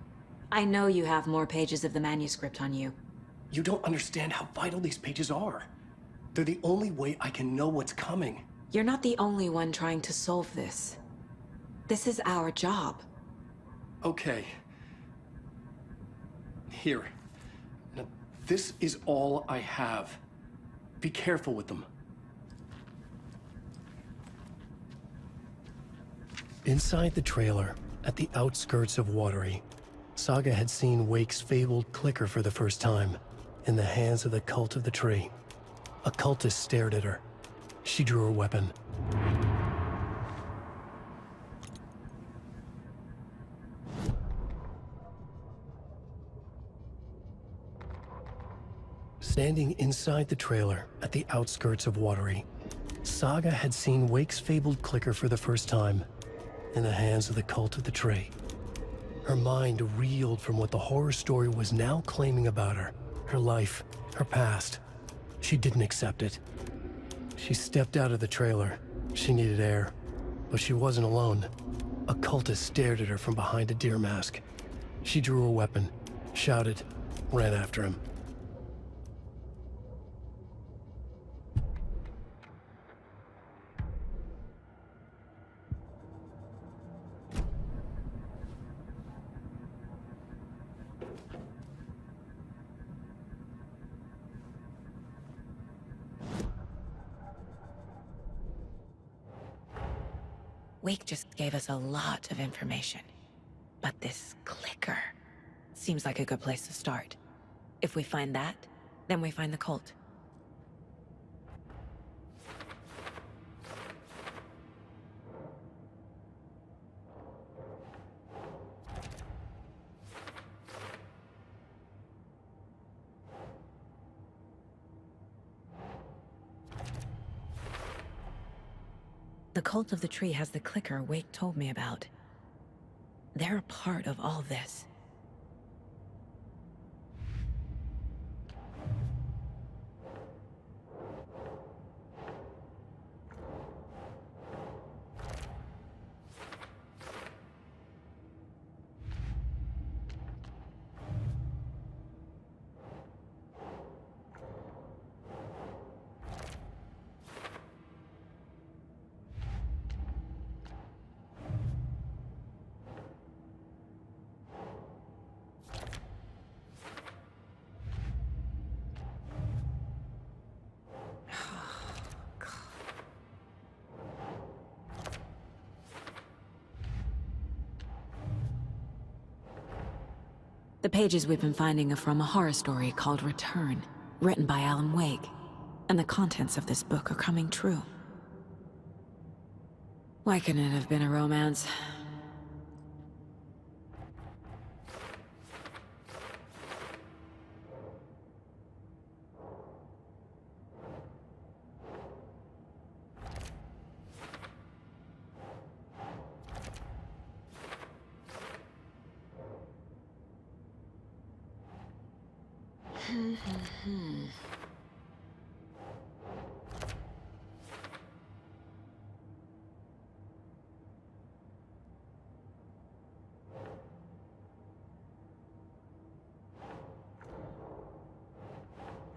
I know you have more pages of the manuscript on you. You don't understand how vital these pages are. They're the only way I can know what's coming. You're not the only one trying to solve this. This is our job. Okay. Here. Now, this is all I have. Be careful with them. Inside the trailer, at the outskirts of Watery, Saga had seen Wake's fabled clicker for the first time, in the hands of the Cult of the Tree. A cultist stared at her. She drew her weapon. Standing inside the trailer at the outskirts of Watery, Saga had seen Wake's fabled clicker for the first time, in the hands of the Cult of the Tree. Her mind reeled from what the horror story was now claiming about her, her life, her past. She didn't accept it. She stepped out of the trailer. She needed air, but she wasn't alone. A cultist stared at her from behind a deer mask. She drew her weapon, shouted, ran after him. Wake just gave us a lot of information. But this clicker seems like a good place to start. If we find that, then we find the cult. The cult of the tree has the clicker Wake told me about. They're a part of all this. The pages we've been finding are from a horror story called Return, written by Alan Wake. And the contents of this book are coming true. Why couldn't it have been a romance?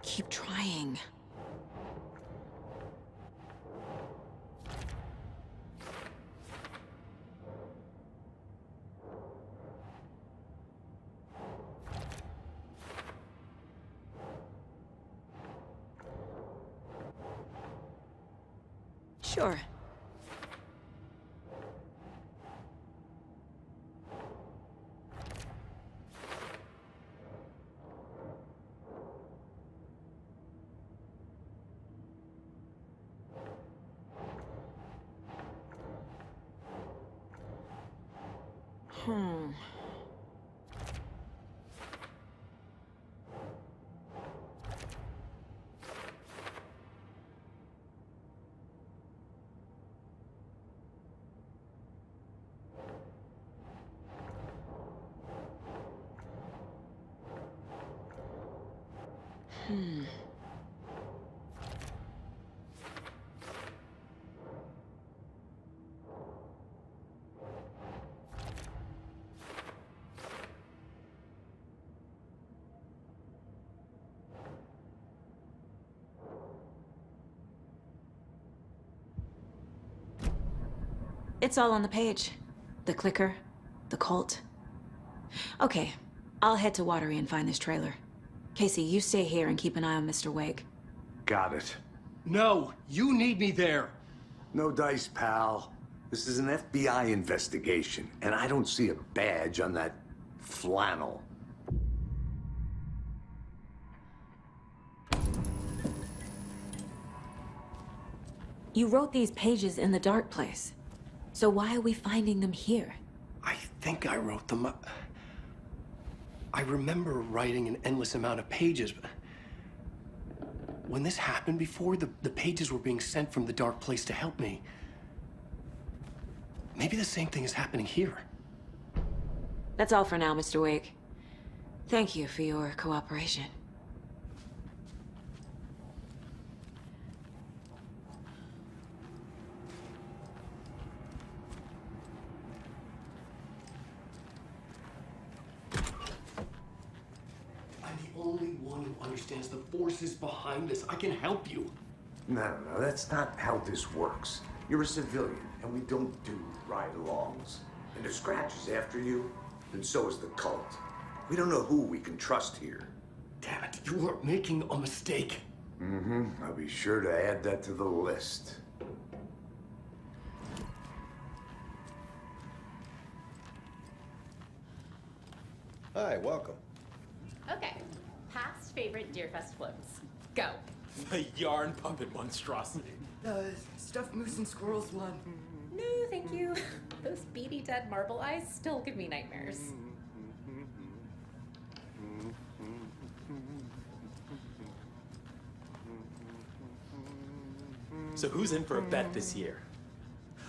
Keep trying. Sure. It's all on the page. The clicker, the cult. Okay, I'll head to Watery and find this trailer. Casey, you stay here and keep an eye on Mr. Wake. Got it. No, you need me there. No dice, pal. This is an FBI investigation, and I don't see a badge on that flannel. You wrote these pages in the dark place. So why are we finding them here? I think I wrote them up. I remember writing an endless amount of pages, but when this happened before, the pages were being sent from the dark place to help me. Maybe the same thing is happening here. That's all for now, Mr. Wake. Thank you for your cooperation. understands the forces behind this. I can help you. No, that's not how this works. You're a civilian, and we don't do ride-alongs. And if Scratch is after you, then so is the cult. We don't know who we can trust here. Damn it, you are making a mistake. Mm-hmm. I'll be sure to add that to the list. Hi, welcome. Okay, past favorite Deerfest floats. Go. The yarn puppet monstrosity. The stuffed moose and squirrels one. No, thank you. Those beady dead marble eyes still give me nightmares. So who's in for a bet this year?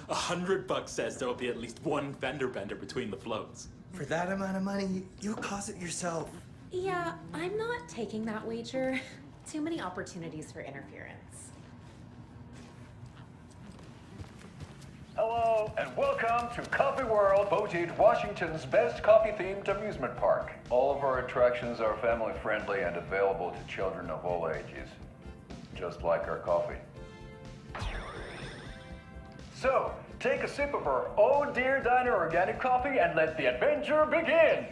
$100 says there'll be at least one fender bender between the floats. For that amount of money, you'll cause it yourself. Yeah, I'm not taking that wager. Too many opportunities for interference. Hello, and welcome to Coffee World, voted Washington's best coffee-themed amusement park. All of our attractions are family-friendly and available to children of all ages, just like our coffee. So, take a sip of our Oh Dear Diner organic coffee and let the adventure begin!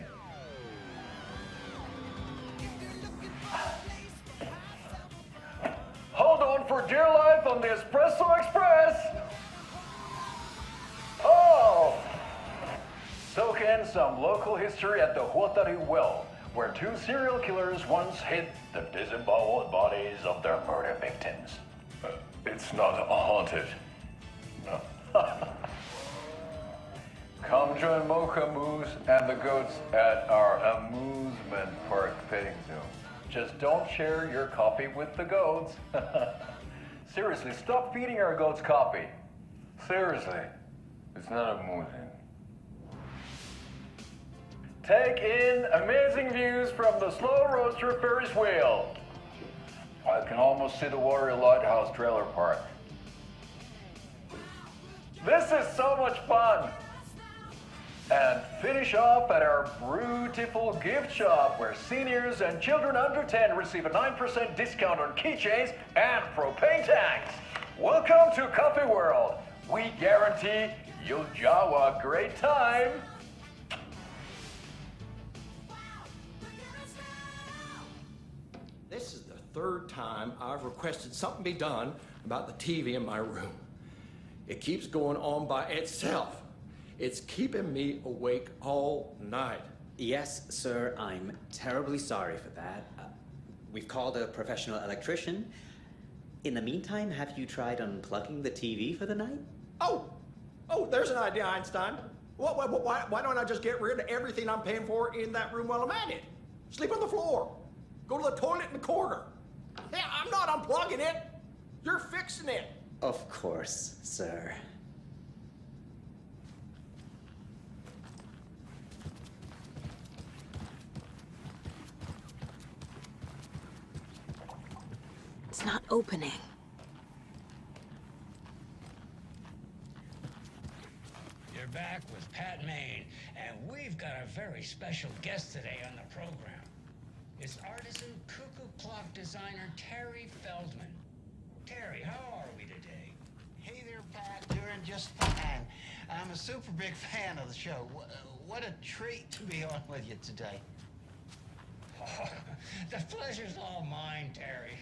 Hold on for dear life on the Espresso Express! Oh! Soak in some local history at the Huatari Well, where two serial killers once hid the disemboweled bodies of their murder victims. It's not haunted. No. Come join Mocha Moose and the goats at our amusement park petting zoo. Just don't share your coffee with the goats. Seriously, stop feeding our goats coffee. Seriously, it's not amusing. Take in amazing views from the Slow Roaster Ferris wheel. I can almost see the Warrior Lighthouse trailer park. This is so much fun! And finish off at our beautiful gift shop where seniors and children under 10 receive a 9% discount on keychains and propane tanks. Welcome to Coffee World. We guarantee you'll jaw a great time. This is the third time I've requested something be done about the TV in my room. It keeps going on by itself. It's keeping me awake all night. Yes, sir, I'm terribly sorry for that. We've called a professional electrician. In the meantime, have you tried unplugging the TV for the night? Oh, there's an idea, Einstein. Why don't I just get rid of everything I'm paying for in that room while I'm at it? Sleep on the floor. Go to the toilet in the corner. Yeah, I'm not unplugging it. You're fixing it. Of course, sir. It's not opening. You're back with Pat Maine, and we've got a very special guest today on the program. It's artisan cuckoo clock designer Terry Feldman. Terry, how are we today? Hey there, Pat. Doing just fine. I'm a super big fan of the show. What a treat to be on with you today. Oh, the pleasure's all mine, Terry.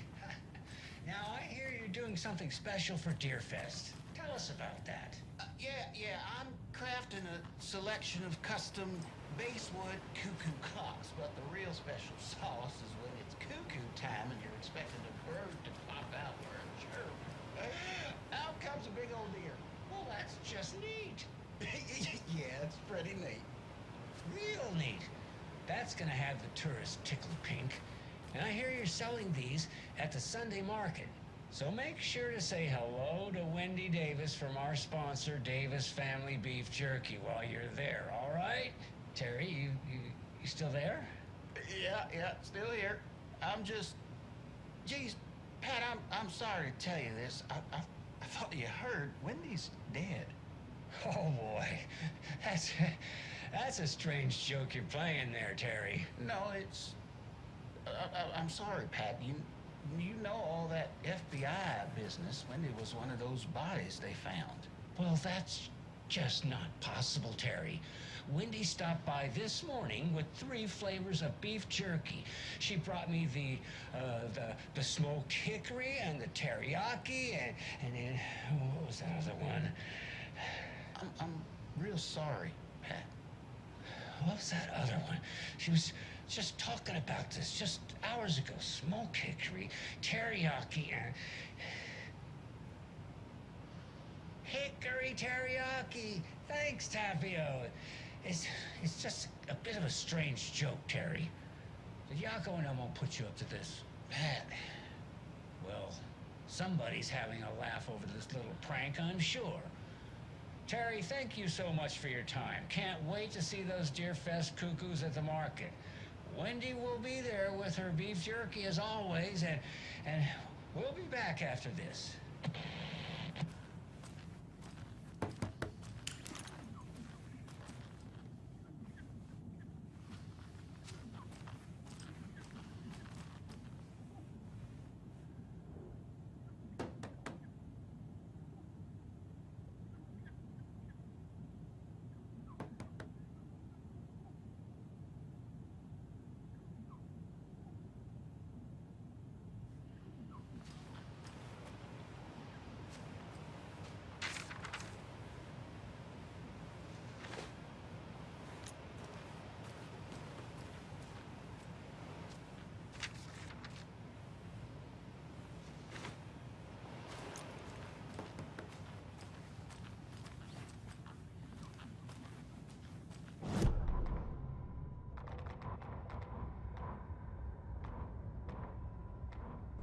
Now, I hear you're doing something special for Deerfest. Tell us about that. Yeah, I'm crafting a selection of custom basswood cuckoo clocks, but the real special sauce is when it's cuckoo time and you're expecting a bird to pop out where a chirp. Out comes a big old deer. Well, that's just neat. Yeah, it's pretty neat. Real neat. That's gonna have the tourists tickled pink. And I hear you're selling these at the Sunday market. So make sure to say hello to Wendy Davis from our sponsor, Davis Family Beef Jerky, while you're there, all right? Terry, you still there? Yeah, still here. I'm just... Geez, Pat, I'm sorry to tell you this. I thought you heard Wendy's dead. Oh, boy. That's a strange joke you're playing there, Terry. No, it's... I'm sorry, Pat. You know all that FBI business. Wendy was one of those bodies they found. Well, that's just not possible, Terry. Wendy stopped by this morning with 3 flavors of beef jerky. She brought me the smoked hickory and the teriyaki and then what was that other one? I'm real sorry, Pat. What was that other one? She was just talking about this just hours ago. Smoked hickory, teriyaki, and... Hickory teriyaki! Thanks, Tapio. It's just a bit of a strange joke, Terry. But Yako and I won't put you up to this. Pat, well, somebody's having a laugh over this little prank, I'm sure. Terry, thank you so much for your time. Can't wait to see those Deerfest cuckoos at the market. Wendy will be there with her beef jerky as always, and we'll be back after this.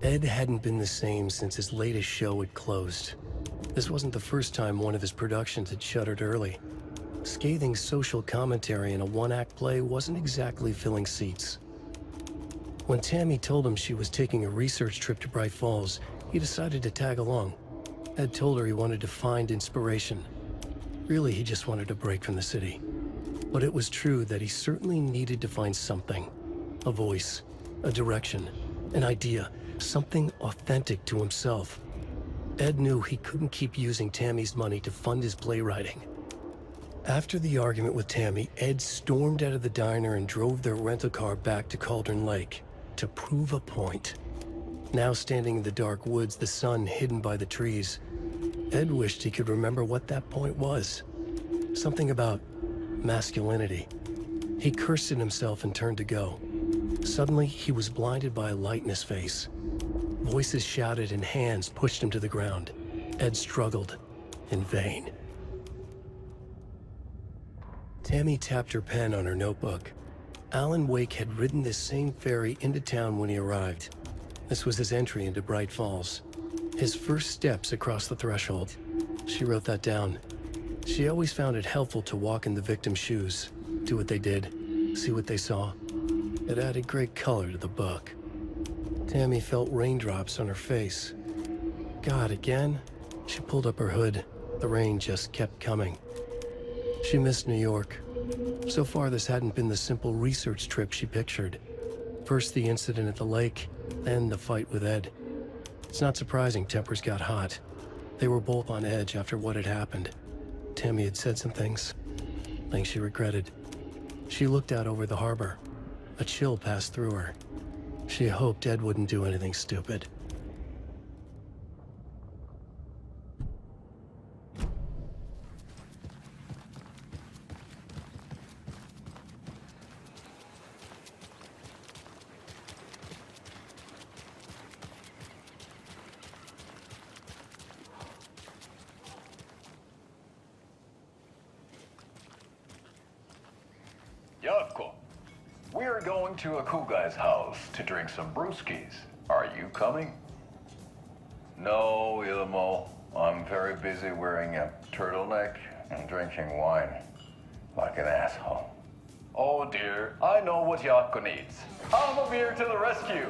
Ed hadn't been the same since his latest show had closed. This wasn't the first time one of his productions had shuttered early. Scathing social commentary in a one-act play wasn't exactly filling seats. When Tammy told him she was taking a research trip to Bright Falls, he decided to tag along. Ed told her he wanted to find inspiration. Really, he just wanted a break from the city. But it was true that he certainly needed to find something. A voice, a direction, an idea, something authentic to himself. Ed knew he couldn't keep using Tammy's money to fund his playwriting. After the argument with Tammy, Ed stormed out of the diner and drove their rental car back to Cauldron Lake to prove a point. Now standing in the dark woods, the sun hidden by the trees, Ed wished he could remember what that point was. Something about masculinity. He cursed at himself and turned to go. Suddenly, he was blinded by a light in his face. Voices shouted and hands pushed him to the ground. Ed struggled, in vain. Tammy tapped her pen on her notebook. Alan Wake had ridden this same ferry into town when he arrived. This was his entry into Bright Falls. His first steps across the threshold. She wrote that down. She always found it helpful to walk in the victim's shoes, do what they did, see what they saw. It added great color to the book. Tammy felt raindrops on her face. God, again? She pulled up her hood. The rain just kept coming. She missed New York. So far, this hadn't been the simple research trip she pictured. First the incident at the lake, then the fight with Ed. It's not surprising tempers got hot. They were both on edge after what had happened. Tammy had said some things she regretted. She looked out over the harbor. A chill passed through her. She hoped Ed wouldn't do anything stupid. Yavko, we're going to a cool guy's house to drink some brewskis. Are you coming? No, Ilmo. I'm very busy wearing a turtleneck and drinking wine like an asshole. Oh dear, I know what Yavko needs. I'm a beer to the rescue.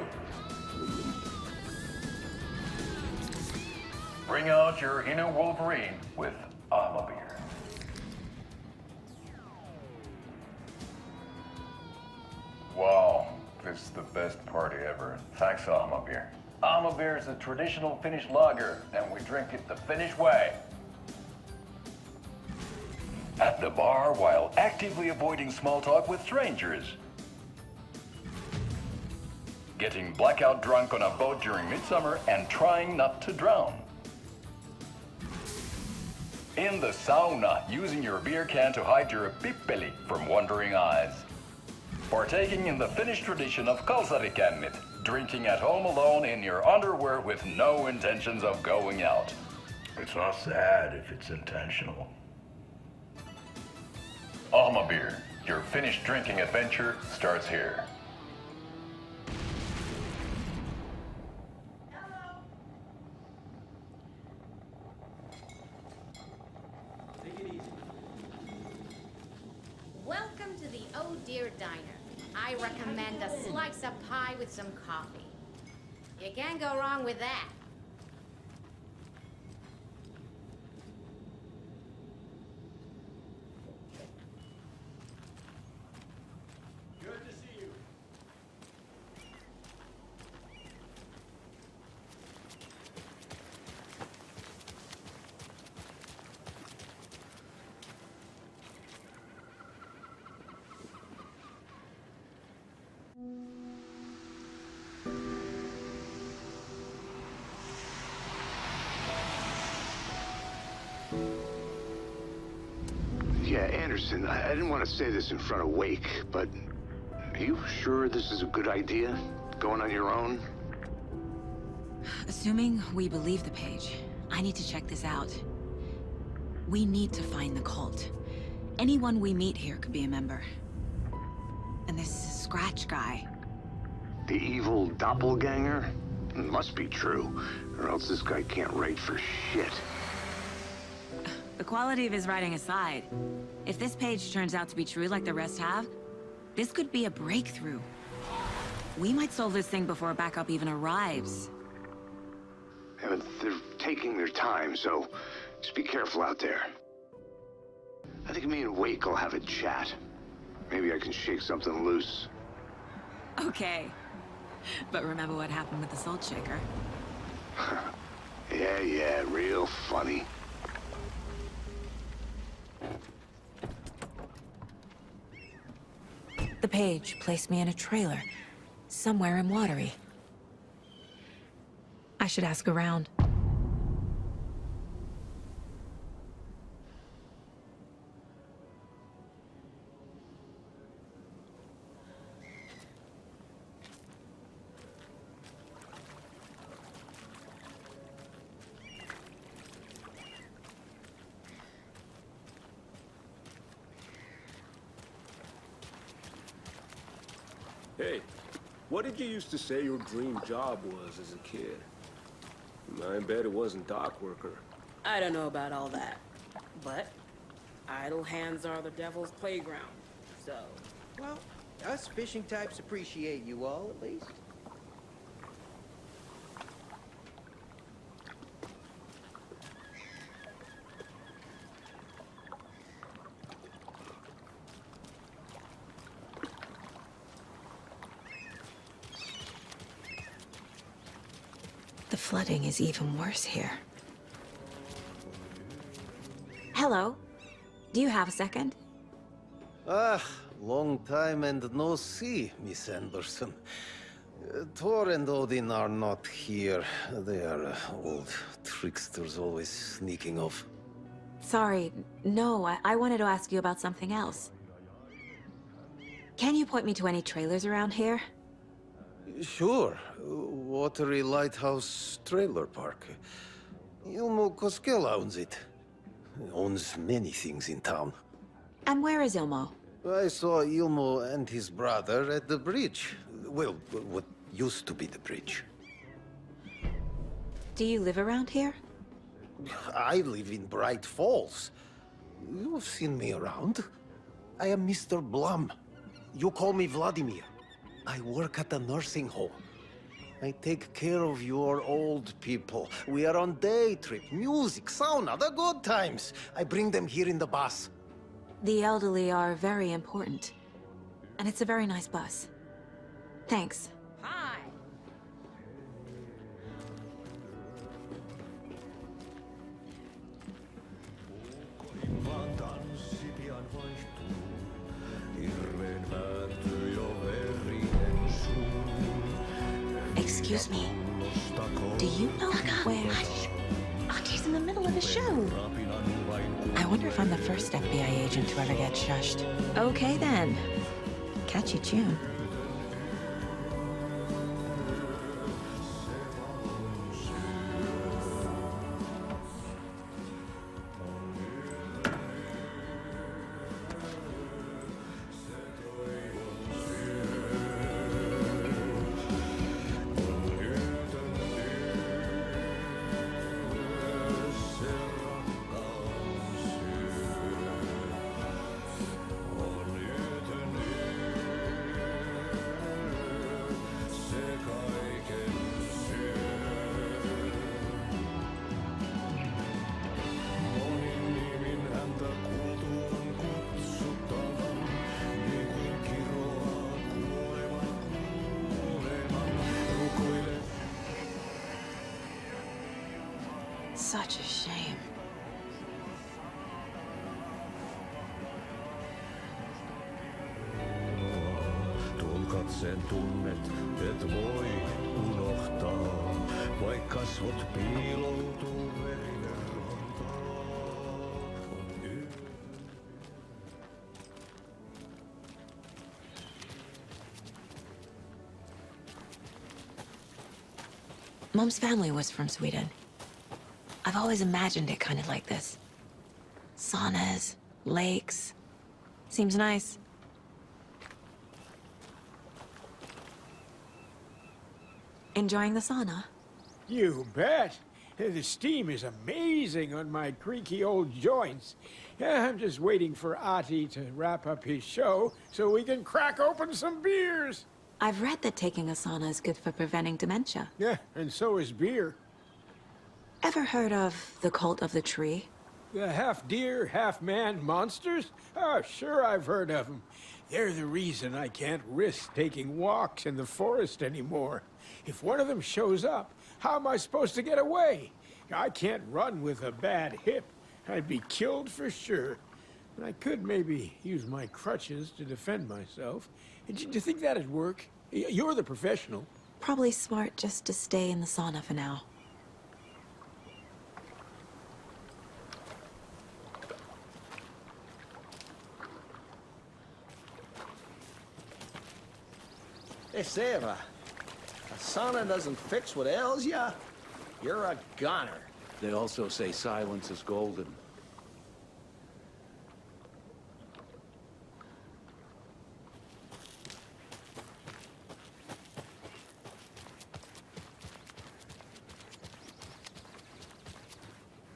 Bring out your inner Wolverine with I'm a beer. Wow, This is the best party ever. Thanks, Alma beer. Alma beer is a traditional Finnish lager, and we drink it the Finnish way. At the bar while actively avoiding small talk with strangers. Getting blackout drunk on a boat during midsummer and trying not to drown. In the sauna, using your beer can to hide your pippeli from wandering eyes. Partaking in the Finnish tradition of kalsarikännit, drinking at home alone in your underwear with no intentions of going out. It's not sad if it's intentional. Alma beer, your Finnish drinking adventure starts here. Welcome to the Oh Dear Diner. I recommend a slice of pie with some coffee. You can't go wrong with that. Good to see you. Yeah, Anderson, I didn't want to say this in front of Wake, but are you sure this is a good idea? Going on your own? Assuming we believe the page, I need to check this out. We need to find the cult. Anyone we meet here could be a member. And this Scratch guy. The evil doppelganger? It must be true, or else this guy can't write for shit. The quality of his writing aside, if this page turns out to be true like the rest have, this could be a breakthrough. We might solve this thing before a backup even arrives. Yeah, but they're taking their time, so just be careful out there. I think me and Wake will have a chat. Maybe I can shake something loose. Okay. But remember what happened with the salt shaker? Yeah, real funny. The page placed me in a trailer, somewhere in Watery. I should ask around. Hey, what did you used to say your dream job was as a kid? I bet it wasn't dock worker. I don't know about all that, but idle hands are the devil's playground, so... Well, us fishing types appreciate you all, at least. The flooding is even worse here. Hello. Do you have a second? Long time and no see, Miss Anderson. Thor and Odin are not here. They are old tricksters always sneaking off. Sorry, no, I wanted to ask you about something else. Can you point me to any trailers around here? Sure. Watery Lighthouse Trailer Park. Ilmo Koskela owns it. Owns many things in town. And where is Ilmo? I saw Ilmo and his brother at the bridge. Well, what used to be the bridge. Do you live around here? I live in Bright Falls. You've seen me around. I am Mr. Blum. You call me Vladimir. I work at a nursing home. I take care of your old people. We are on day trip, music, sauna, the good times. I bring them here in the bus. The elderly are very important. And it's a very nice bus. Thanks. Hi. Excuse me. Do you know where... Auntie's in the middle of a show. I wonder if I'm the first FBI agent to ever get shushed. Okay, then. Catchy tune. Such a shame. Tuon katseen tunnet, et voi unohtaa, vaik kasvot piiloutuu verinen Mom's family was from Sweden. I've always imagined it kind of like this. Saunas, lakes. Seems nice. Enjoying the sauna? You bet. The steam is amazing on my creaky old joints. I'm just waiting for Ati to wrap up his show so we can crack open some beers. I've read that taking a sauna is good for preventing dementia. Yeah, and so is beer. Ever heard of the Cult of the Tree? The half-deer, half-man monsters? Oh, sure I've heard of them. They're the reason I can't risk taking walks in the forest anymore. If one of them shows up, how am I supposed to get away? I can't run with a bad hip. I'd be killed for sure. I could maybe use my crutches to defend myself. Do you think that'd work? You're the professional. Probably smart just to stay in the sauna for now. Hey, Sarah. A sauna doesn't fix what ails ya. You're a goner. They also say silence is golden.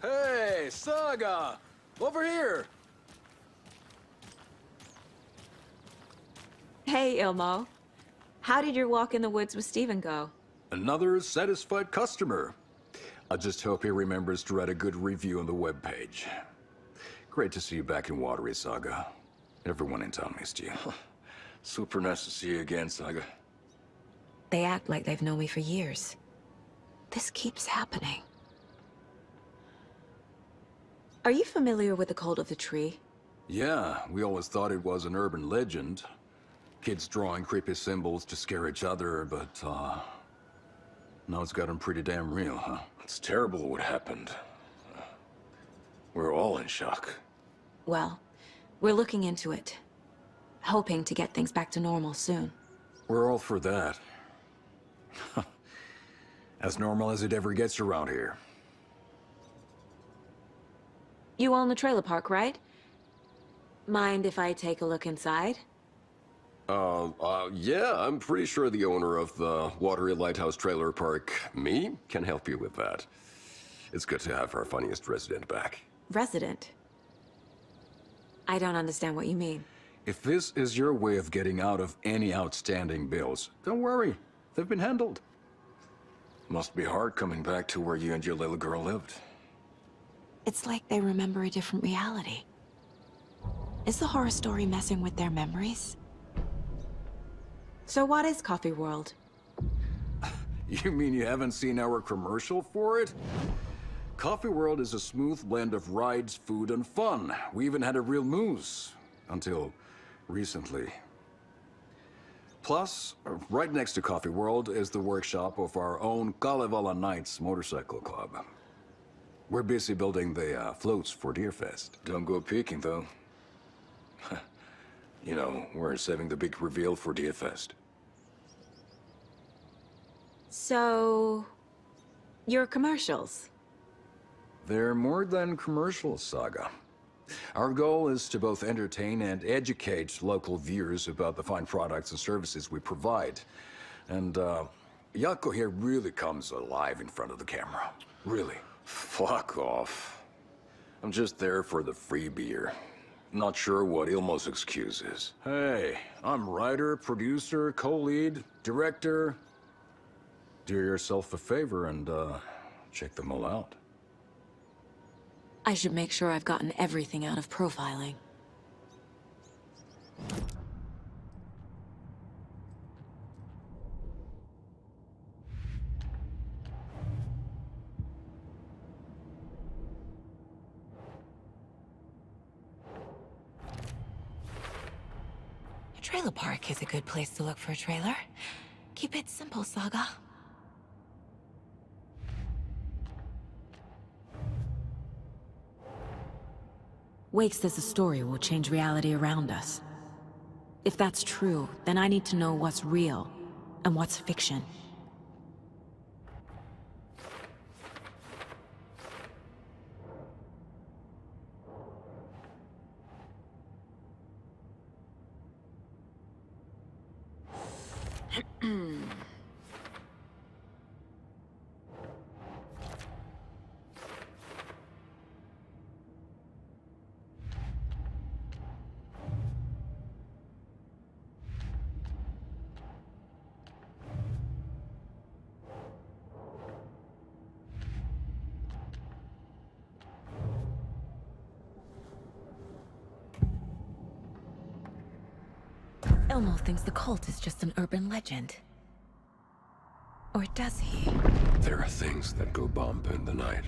Hey, Saga! Over here! Hey, Ilmo. How did your walk in the woods with Steven go? Another satisfied customer. I just hope he remembers to write a good review on the webpage. Great to see you back in Watery, Saga. Everyone in town missed you. Super nice to see you again, Saga. They act like they've known me for years. This keeps happening. Are you familiar with the Cult of the Tree? Yeah, we always thought it was an urban legend. Kids drawing creepy symbols to scare each other, but, now it's gotten pretty damn real, huh? It's terrible what happened. We're all in shock. Well, we're looking into it. Hoping to get things back to normal soon. We're all for that. As normal as it ever gets around here. You own the trailer park, right? Mind if I take a look inside? Yeah, I'm pretty sure the owner of the Watery Lighthouse Trailer Park, me, can help you with that. It's good to have our funniest resident back. Resident? I don't understand what you mean. If this is your way of getting out of any outstanding bills, don't worry. They've been handled. Must be hard coming back to where you and your little girl lived. It's like they remember a different reality. Is the horror story messing with their memories? So what is Coffee World? You mean you haven't seen our commercial for it? Coffee World is a smooth blend of rides, food, and fun. We even had a real moose. Until recently. Plus, right next to Coffee World is the workshop of our own Kalevala Knights motorcycle club. We're busy building the floats for Deerfest. Don't go peeking, though. You know, we're saving the big reveal for Deerfest. So... your commercials? They're more than commercials, Saga. Our goal is to both entertain and educate local viewers about the fine products and services we provide. And, Jaakko here really comes alive in front of the camera. Really. Fuck off. I'm just there for the free beer. Not sure what Ilmo's excuse is. Hey, I'm writer, producer, co-lead, director. Do yourself a favor and, check them all out. I should make sure I've gotten everything out of profiling. A trailer park is a good place to look for a trailer. Keep it simple, Saga. Wake says the story will change reality around us. If that's true, then I need to know what's real and what's fiction. Ilmo thinks the cult is just an urban legend. Or does he? There are things that go bump in the night.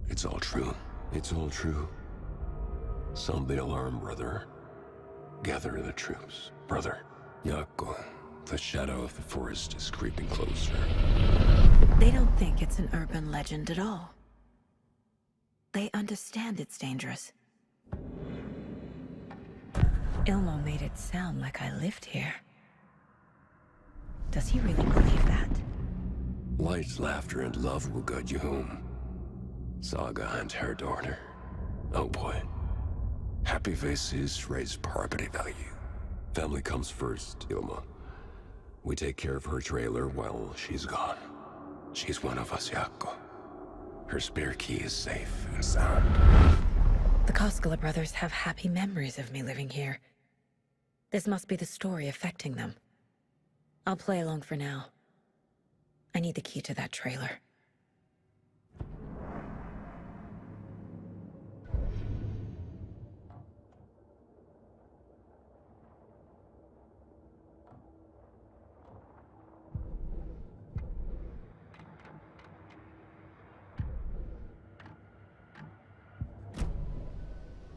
It's all true. It's all true. Sound the alarm, brother. Gather the troops, brother. Jaakko, the shadow of the forest is creeping closer. They don't think it's an urban legend at all. They understand it's dangerous. Ilmo made it sound like I lived here. Does he really believe that? Light, laughter, and love will guide you home. Saga and her daughter. Oh boy. Happy faces raise property value. Family comes first, Ilma. We take care of her trailer while she's gone. She's one of us, Jaakko. Her spare key is safe and sound. The Koskela brothers have happy memories of me living here. This must be the story affecting them. I'll play along for now. I need the key to that trailer.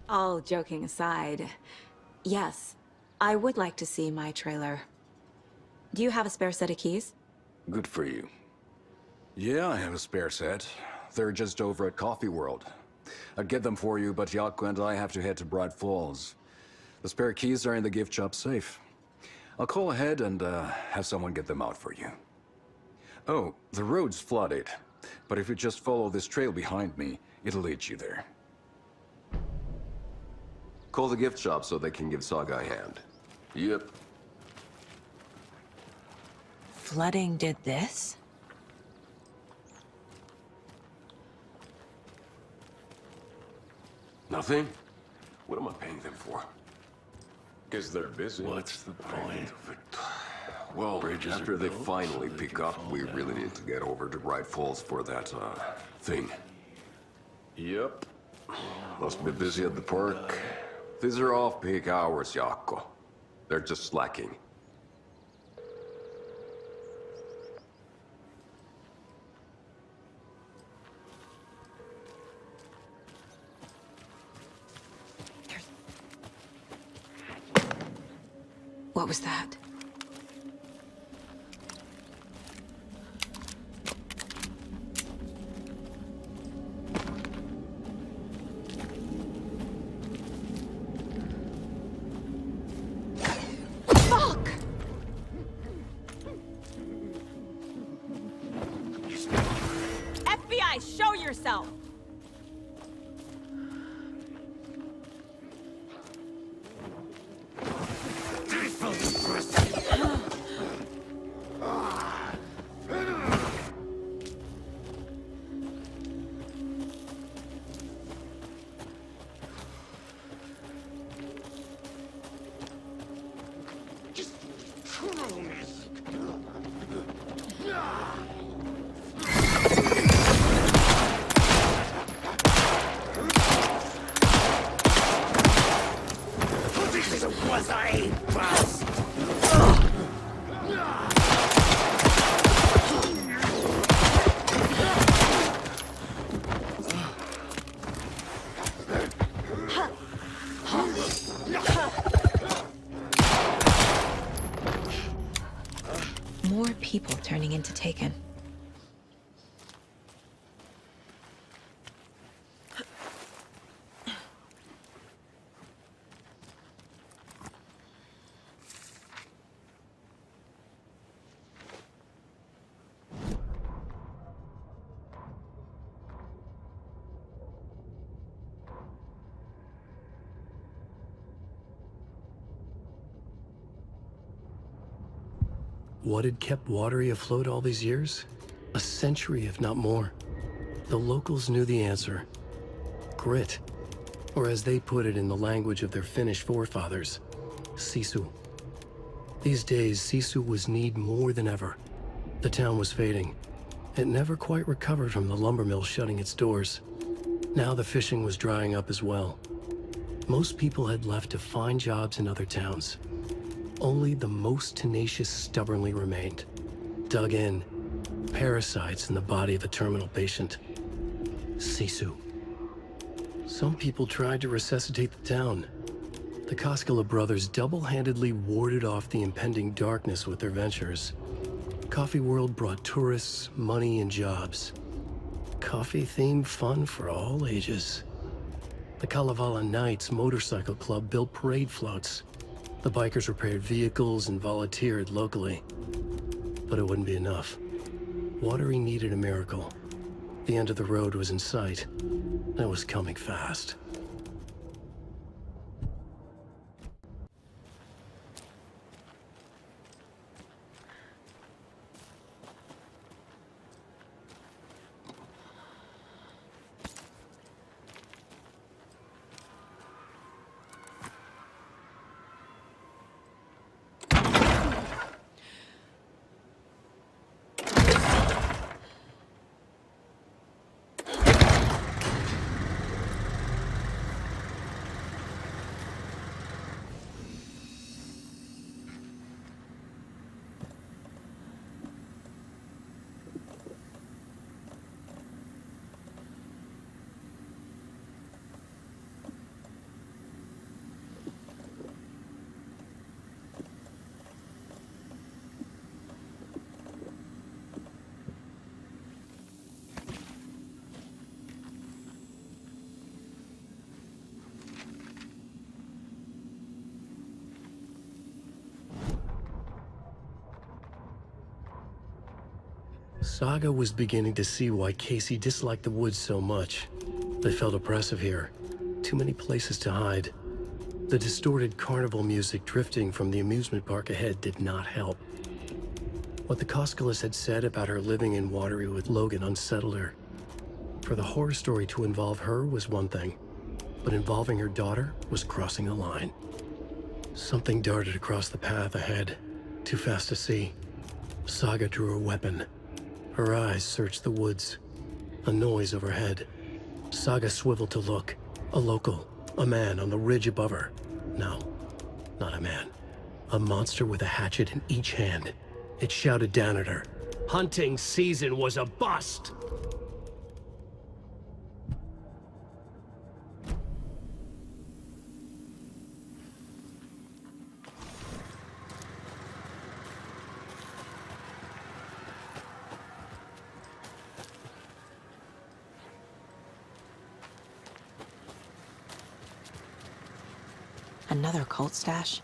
All joking aside, yes, I would like to see my trailer. Do you have a spare set of keys? Good for you. Yeah, I have a spare set. They're just over at Coffee World. I'd get them for you, but Jaakko and I have to head to Bright Falls. The spare keys are in the gift shop safe. I'll call ahead and have someone get them out for you. Oh, the road's flooded, but if you just follow this trail behind me, it'll lead you there. Call the gift shop so they can give Saga a hand. Yep. Flooding did this? Nothing? What am I paying them for? Guess they're busy. What's the point of it? Well, after they finally pick up, we really need to get over to Bright Falls for that, thing. Yep. Must be busy at the park. These are off-peak hours, Jaakko. They're just slacking. What was that? Fuck! FBI, show yourself! More people turning into Taken. What had kept Watery afloat all these years? A century, if not more. The locals knew the answer. Grit. Or as they put it in the language of their Finnish forefathers, sisu. These days, sisu was needed more than ever. The town was fading. It never quite recovered from the lumber mill shutting its doors. Now the fishing was drying up as well. Most people had left to find jobs in other towns. Only the most tenacious stubbornly remained. Dug in. Parasites in the body of a terminal patient. Sisu. Some people tried to resuscitate the town. The Koskela brothers double-handedly warded off the impending darkness with their ventures. Coffee World brought tourists, money, and jobs. Coffee-themed fun for all ages. The Kalevala Knights Motorcycle Club built parade floats. The bikers repaired vehicles and volunteered locally. But it wouldn't be enough. Watery needed a miracle. The end of the road was in sight, and it was coming fast. Saga was beginning to see why Casey disliked the woods so much. They felt oppressive here. Too many places to hide. The distorted carnival music drifting from the amusement park ahead did not help. What the Koskelas had said about her living in Watery with Logan unsettled her. For the horror story to involve her was one thing, but involving her daughter was crossing a line. Something darted across the path ahead, too fast to see. Saga drew her weapon. Her eyes searched the woods. A noise overhead. Saga swiveled to look. A local. A man on the ridge above her. No, not a man. A monster with a hatchet in each hand. It shouted down at her. Hunting season was a bust! Another cult stash?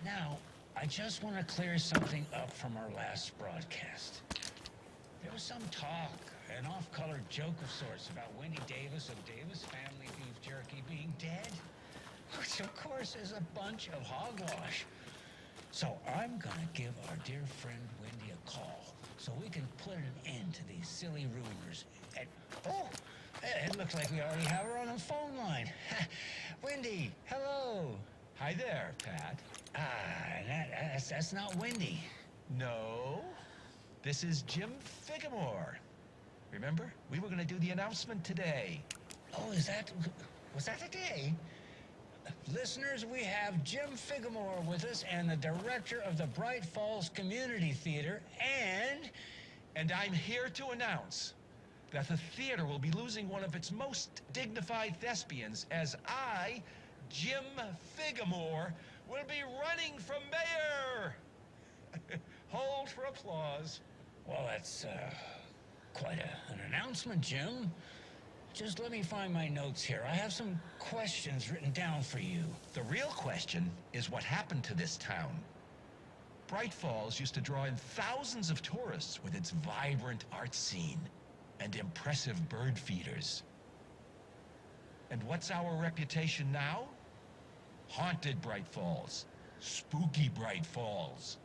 Now, I just want to clear something up from our last broadcast. There was some talk, an off-color joke of sorts about Wendy Davis of Davis Family Beef Jerky being dead, which of course is a bunch of hogwash. So I'm gonna give our dear friend Wendy a call so we can put an end to these silly rumors. And, oh, it looks like we already have her on the phone line. Wendy, hello. Hi there, Pat. That's not Wendy. No, this is Jim Figamore. Remember, we were going to do the announcement today. Oh, was that today? Listeners, we have Jim Figamore with us and the director of the Bright Falls Community Theater, And I'm here to announce that the theater will be losing one of its most dignified thespians as I, Jim Figamore, will be running for mayor. Hold for applause. Well, that's quite an announcement, Jim. Just let me find my notes here. I have some questions written down for you. The real question is what happened to this town. Bright Falls used to draw in thousands of tourists with its vibrant art scene and impressive bird feeders. And what's our reputation now? Haunted Bright Falls. Spooky Bright Falls.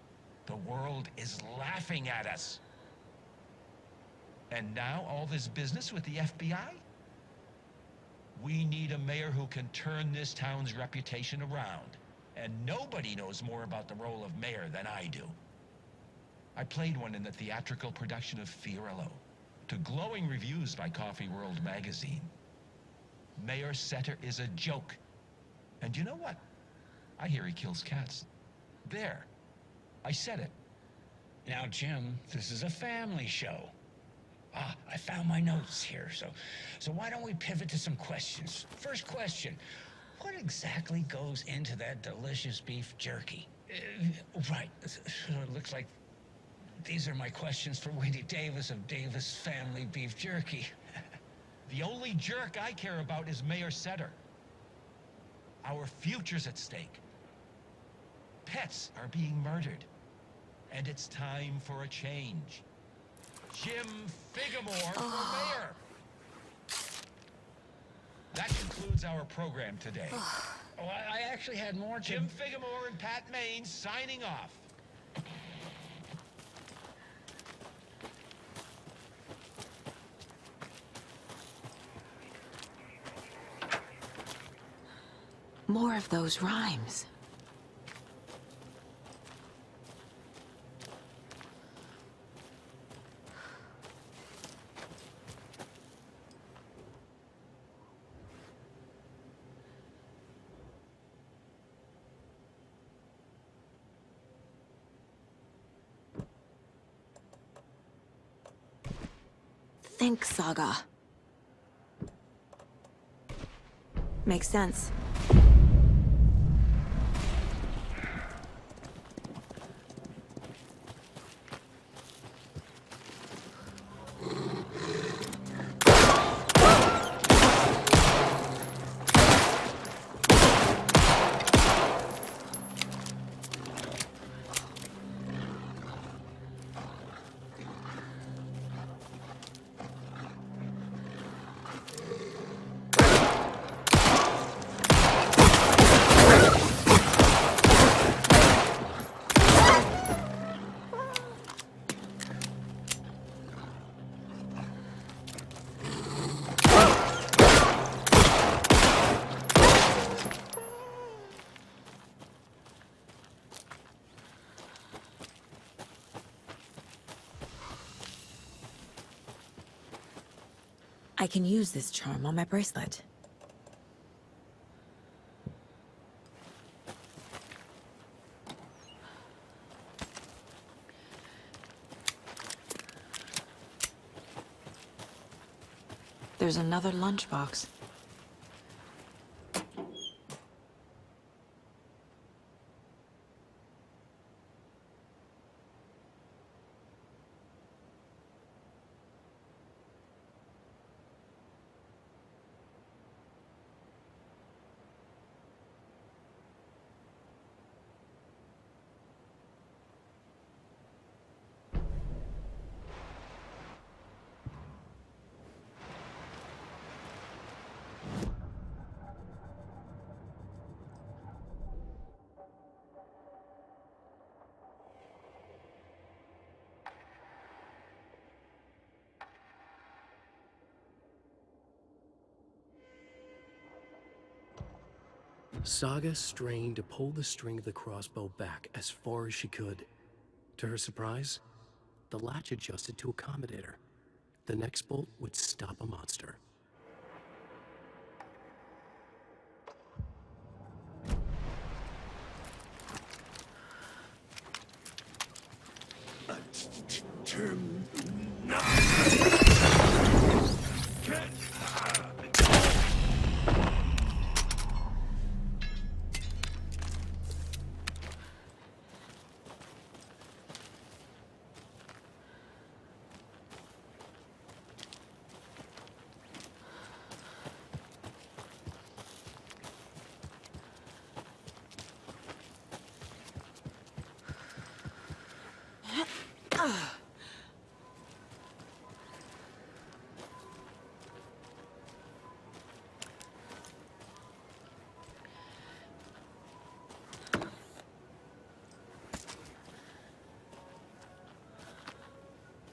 The world is laughing at us. And now all this business with the FBI? We need a mayor who can turn this town's reputation around. And nobody knows more about the role of mayor than I do. I played one in the theatrical production of Fiorillo, to glowing reviews by Coffee World magazine. Mayor Setter is a joke. And you know what? I hear he kills cats. There. I said it. Now, Jim, this is a family show. I found my notes here, so why don't we pivot to some questions? First question, what exactly goes into that delicious beef jerky? Right, so it looks like these are my questions for Wendy Davis of Davis Family Beef Jerky. The only jerk I care about is Mayor Setter. Our future's at stake. Pets are being murdered. And it's time for a change. Jim Figamore for mayor. That concludes our program today. I actually had more to... Jim Figamore and Pat Maine signing off. More of those rhymes. Think, Saga. Makes sense. I can use this charm on my bracelet. There's another lunchbox. Saga strained to pull the string of the crossbow back as far as she could. To her surprise, the latch adjusted to accommodate her. The next bolt would stop a monster.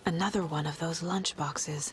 Another one of those lunchboxes.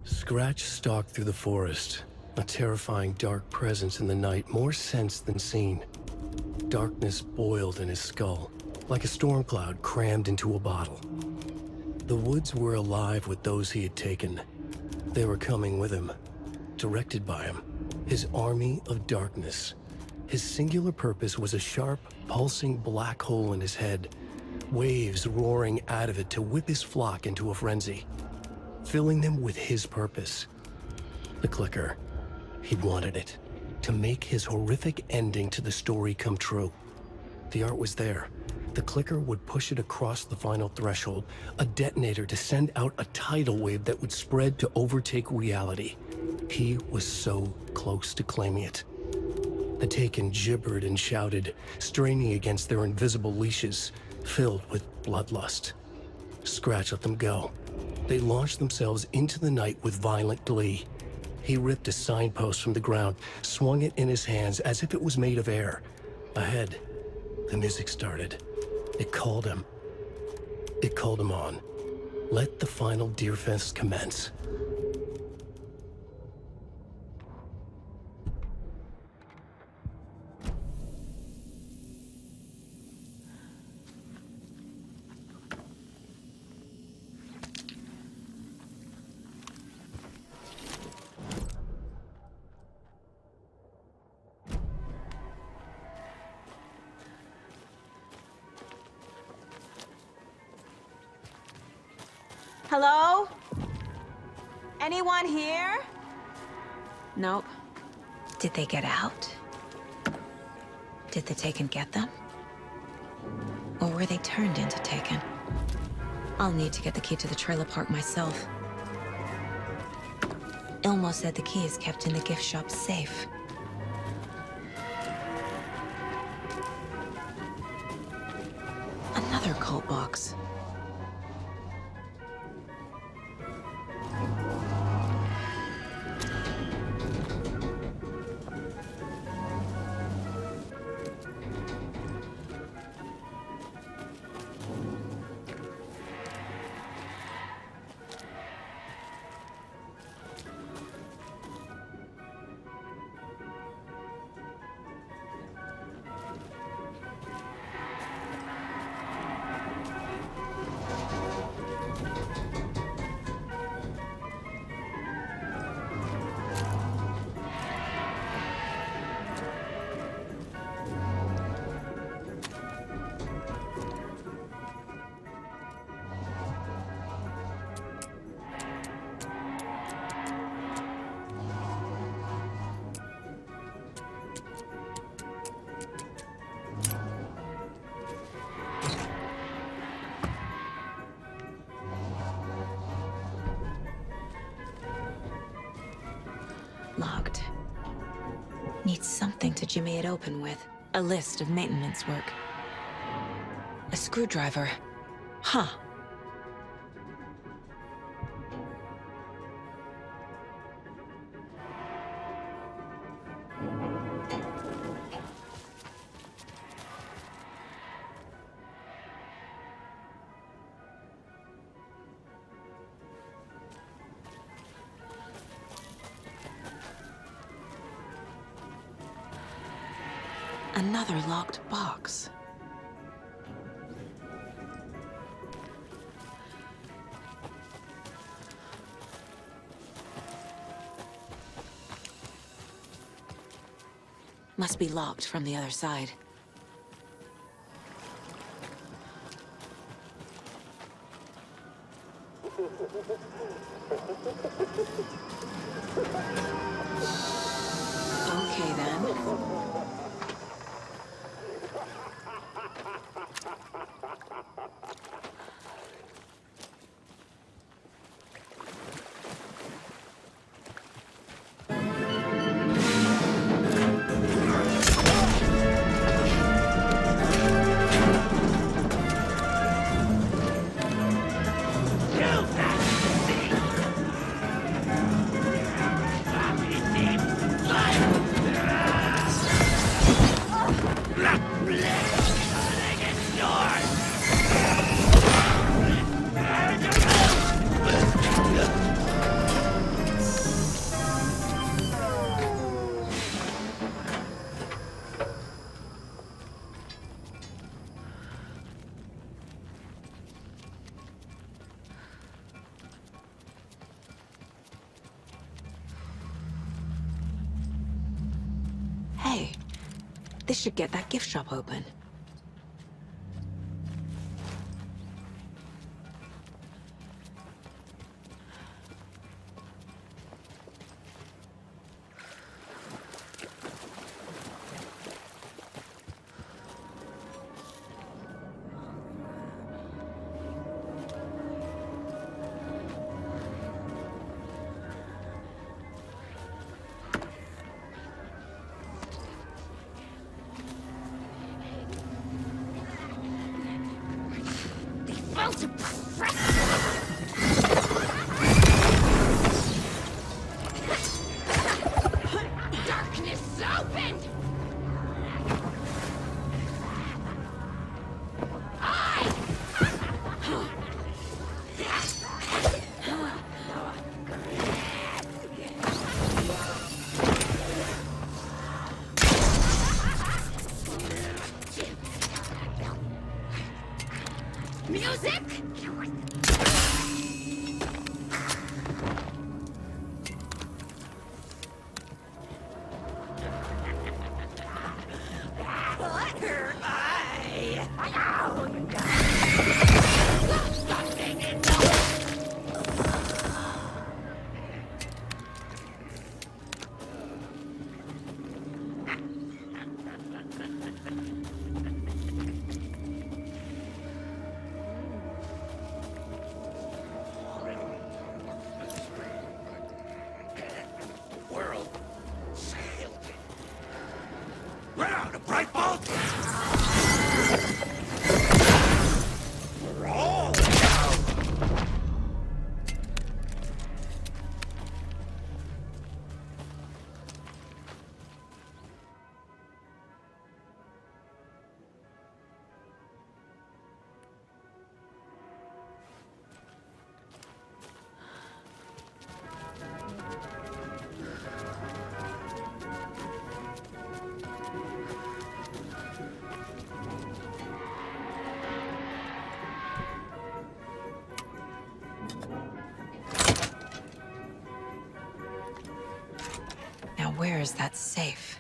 Scratch stalked through the forest, a terrifying dark presence in the night, more sensed than seen. Darkness boiled in his skull, like a storm cloud crammed into a bottle. The woods were alive with those he had taken. They were coming with him, directed by him, his army of darkness. His singular purpose was a sharp, pulsing black hole in his head, waves roaring out of it to whip his flock into a frenzy, filling them with his purpose. The clicker. He wanted it, to make his horrific ending to the story come true. The art was there. The clicker would push it across the final threshold, a detonator to send out a tidal wave that would spread to overtake reality. He was so close to claiming it. The Taken gibbered and shouted, straining against their invisible leashes, filled with bloodlust. Scratch let them go. They launched themselves into the night with violent glee. He ripped a signpost from the ground, swung it in his hands as if it was made of air. Ahead, the music started. It called him. It called him on. Let the final Deerfest commence. Hello? Anyone here? Nope. Did they get out? Did the Taken get them? Or were they turned into Taken? I'll need to get the key to the trailer park myself. Ilmo said the key is kept in the gift shop safe. Another cult box. Locked. Needs something to jimmy it open with. A list of maintenance work. A screwdriver. Huh. Another locked box. Must be locked from the other side. Okay then. Hey, this should get that gift shop open. where is that safe?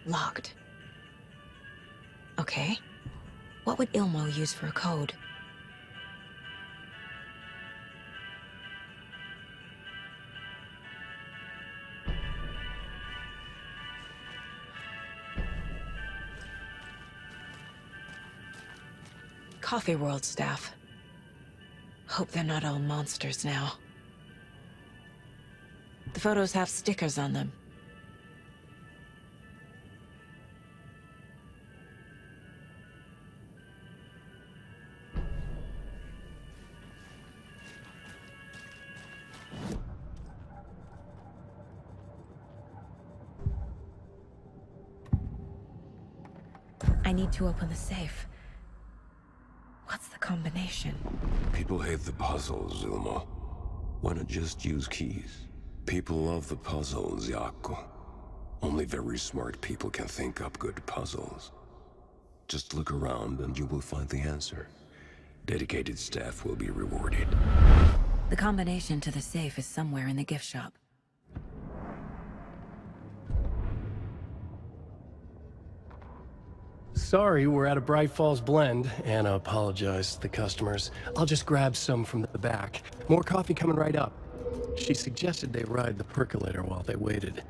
Locked. Okay. What would Ilmo use for a code? Coffee World staff. Hope they're not all monsters now. The photos have stickers on them. I need to open the safe. What's the combination? People hate the puzzles, Ilmo. Why not just use keys? People love the puzzles, Jaakko. Only very smart people can think up good puzzles. Just look around and you will find the answer. Dedicated staff will be rewarded. The combination to the safe is somewhere in the gift shop. Sorry, we're out of Bright Falls blend. Anna apologized to the customers. I'll just grab some from the back. More coffee coming right up. She suggested they ride the percolator while they waited.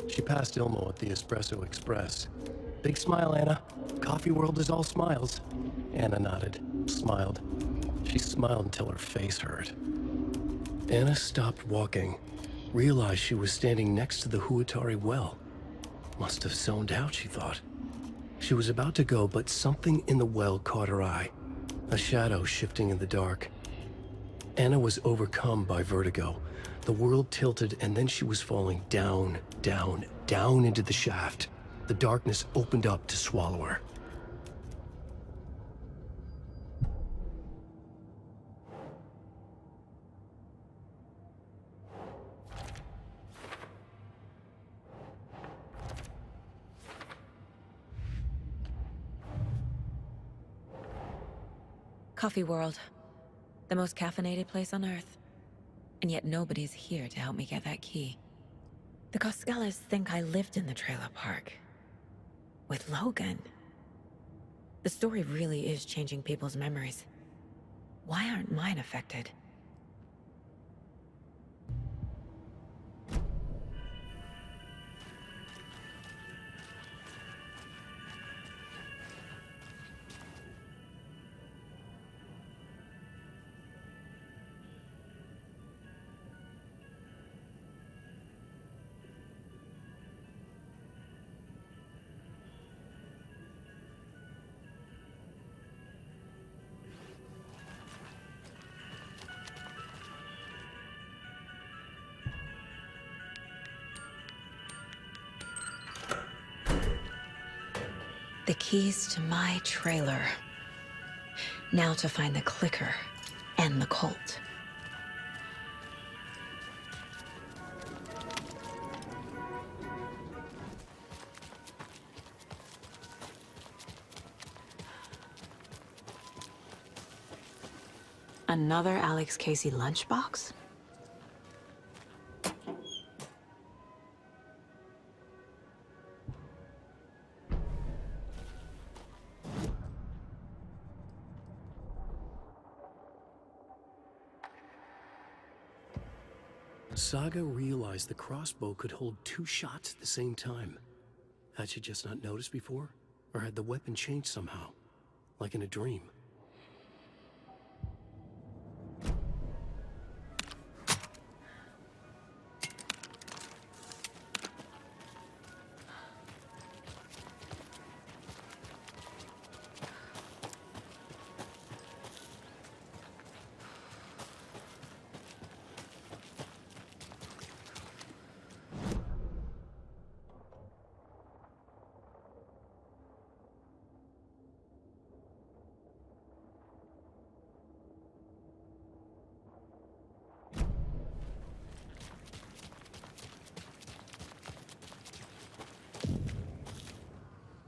She passed Ilmo at the Espresso Express. Big smile, Anna. Coffee world is all smiles. Anna nodded, smiled. She smiled until her face hurt. Anna stopped walking, realized she was standing next to the Huatari well. Must have zoned out, she thought. She was about to go, but something in the well caught her eye. A shadow shifting in the dark. Anna was overcome by vertigo. The world tilted, and then she was falling down, down, down into the shaft. The darkness opened up to swallow her. Coffee World. The most caffeinated place on Earth. And yet nobody's here to help me get that key. The Koskelas think I lived in the trailer park. With Logan. The story really is changing people's memories. Why aren't mine affected? The keys to my trailer. Now to find the clicker and the Colt. Another Alex Casey lunchbox? Saga realized the crossbow could hold 2 shots at the same time. Had she just not noticed before? Or had the weapon changed somehow? Like in a dream?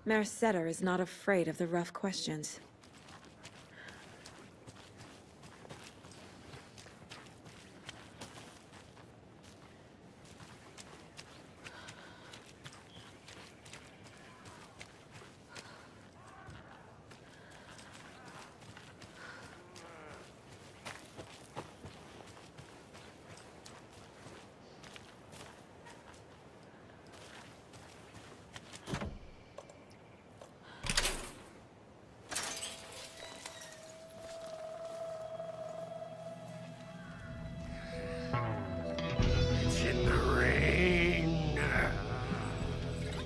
Mayor Setter is not afraid of the rough questions. It's in the rain.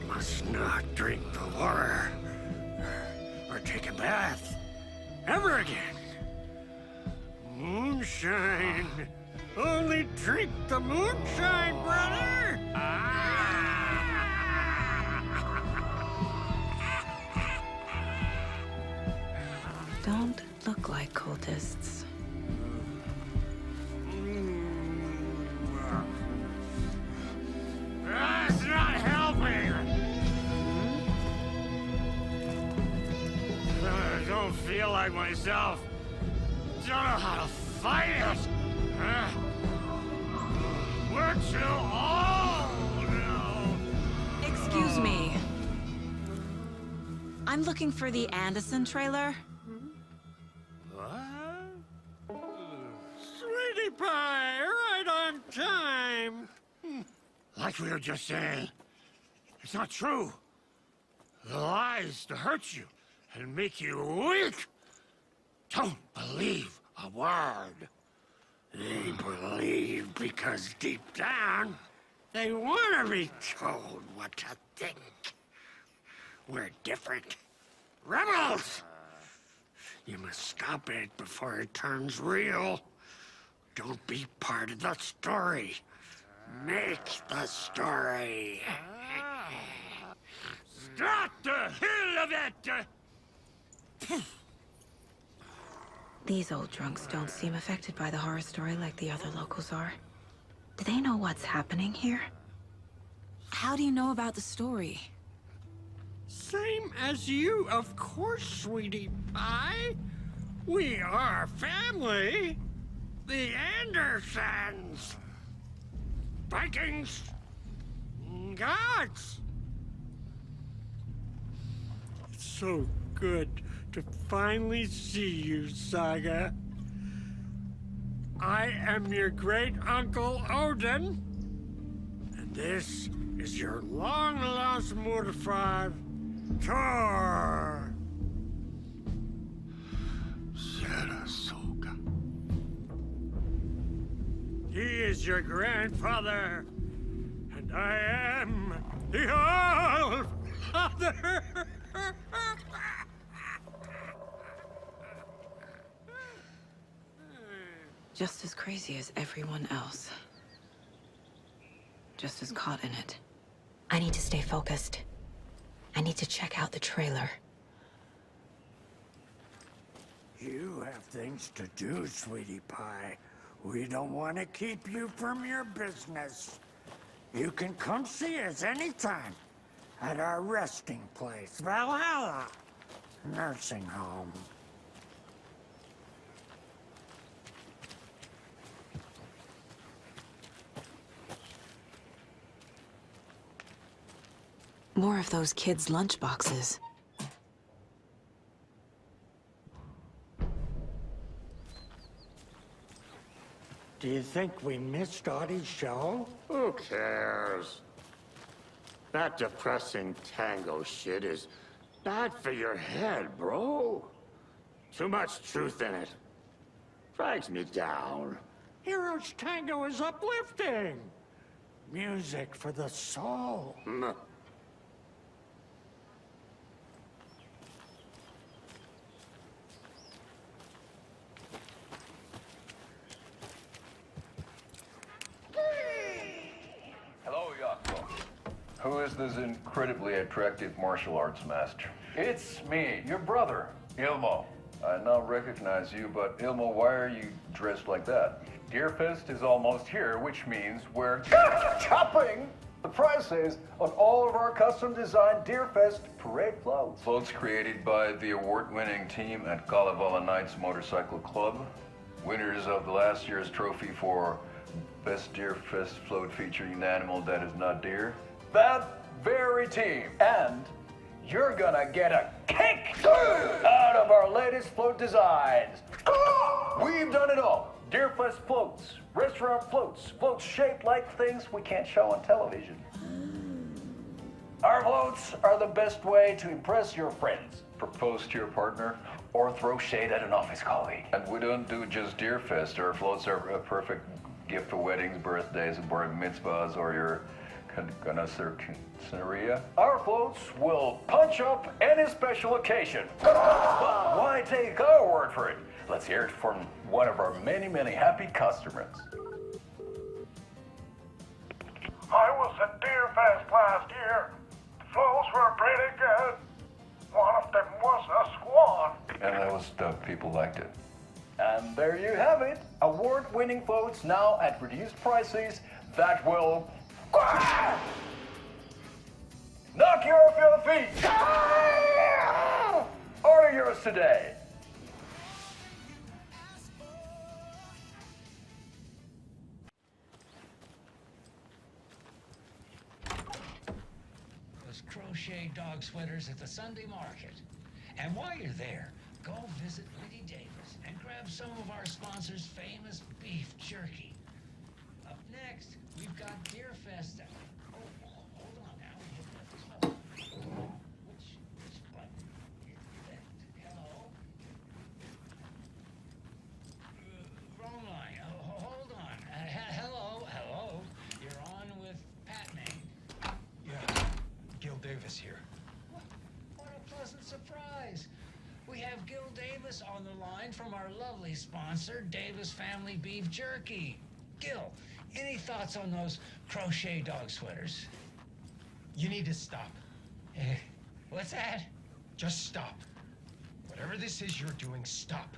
Must not drink the water or take a bath ever again. Moonshine. Only drink the moonshine, brother. Don't look like cultists. That's not helping. I don't feel like myself. Don't know how to fight it. We're too old now. Excuse me. I'm looking for the Anderson trailer. What? Sweetie pie, right on time. Like we were just saying, it's not true. The lies to hurt you and make you weak. Don't believe a word. They believe because deep down, they want to be told what to think. We're different. Rebels! You must stop it before it turns real. Don't be part of the story. Make the story. Stop the hell of it! These old drunks don't seem affected by the horror story like the other locals are. Do they know what's happening here? How do you know about the story? Same as you, of course, sweetie pie. We are family. The Andersons. Vikings. Gods. It's so good to finally see you, Saga. I am your great-uncle Odin. And this is your long-lost mortified Thor. Sarasota. He is your grandfather, and I am the All-Father. Just as crazy as everyone else. Just as caught in it. I need to stay focused. I need to check out the trailer. You have things to do, sweetie pie. We don't want to keep you from your business. You can come see us anytime at our resting place, Valhalla Nursing Home. More of those kids' lunchboxes. Do you think we missed Audie's show? Who cares? That depressing tango shit is bad for your head, bro. Too much truth in it. Drags me down. Heroes Tango is uplifting. Music for the soul. Hello, Yako. Who is this incredibly attractive martial arts master? It's me, your brother, Ilmo. I now recognize you, but Ilmo, why are you dressed like that? Deerfest is almost here, which means we're chopping The prices on all of our custom-designed Deerfest parade floats. Floats created by the award-winning team at Kalevala Knights Motorcycle Club. Winners of the last year's trophy for Best Deerfest float featuring an animal that is not deer. That very team. And you're gonna get a kick out of our latest float designs. We've done it all. Deerfest floats, restaurant floats, floats shaped like things we can't show on television. Our floats are the best way to impress your friends, Propose to your partner. or throw shade at an office colleague. And we don't do just Deerfest. Our floats are a perfect gift for weddings, birthdays, bar mitzvahs, or your Scenaria. Our floats will punch up any special occasion. But why take our word for it? Let's hear it from one of our many, many happy customers. I was at Deerfest last year. The floats were pretty good. One of them was a swan. And that was the people liked it. And there you have it. Award-winning floats now at reduced prices that will knock you off your feet. Order yours today. Those crochet dog sweaters at the Sunday market. And while you're there, go visit Wendy Davis and grab some of our sponsors' famous beef jerky. Up next, we've got Deerfest. Oh, hold on now. Which button? Hello? Wrong line. Hold on. Hello. You're on with Pat Maine. Yeah, Gil Davis here. What a pleasant surprise. We have Gil Davis on the line from our lovely sponsor, Davis Family Beef Jerky. Gil, any thoughts on those crochet dog sweaters? You need to stop. What's that? Just stop. Whatever this is you're doing, stop.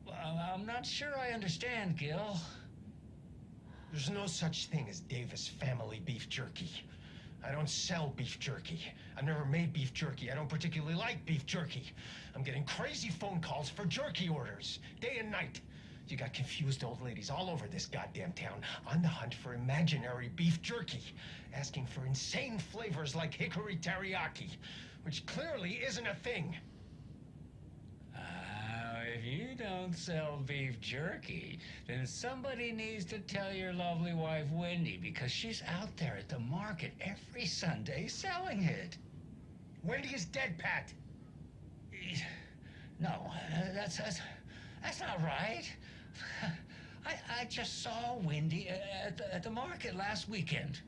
Well, I'm not sure I understand, Gil. There's no such thing as Davis Family Beef Jerky. I don't sell beef jerky. I've never made beef jerky. I don't particularly like beef jerky. I'm getting crazy phone calls for jerky orders, day and night. You got confused old ladies all over this goddamn town on the hunt for imaginary beef jerky, asking for insane flavors like hickory teriyaki, which clearly isn't a thing. If you don't sell beef jerky, then somebody needs to tell your lovely wife, Wendy, because she's out there at the market every Sunday selling it. Wendy is dead, Pat. No, that's not right. I just saw Wendy at the market last weekend.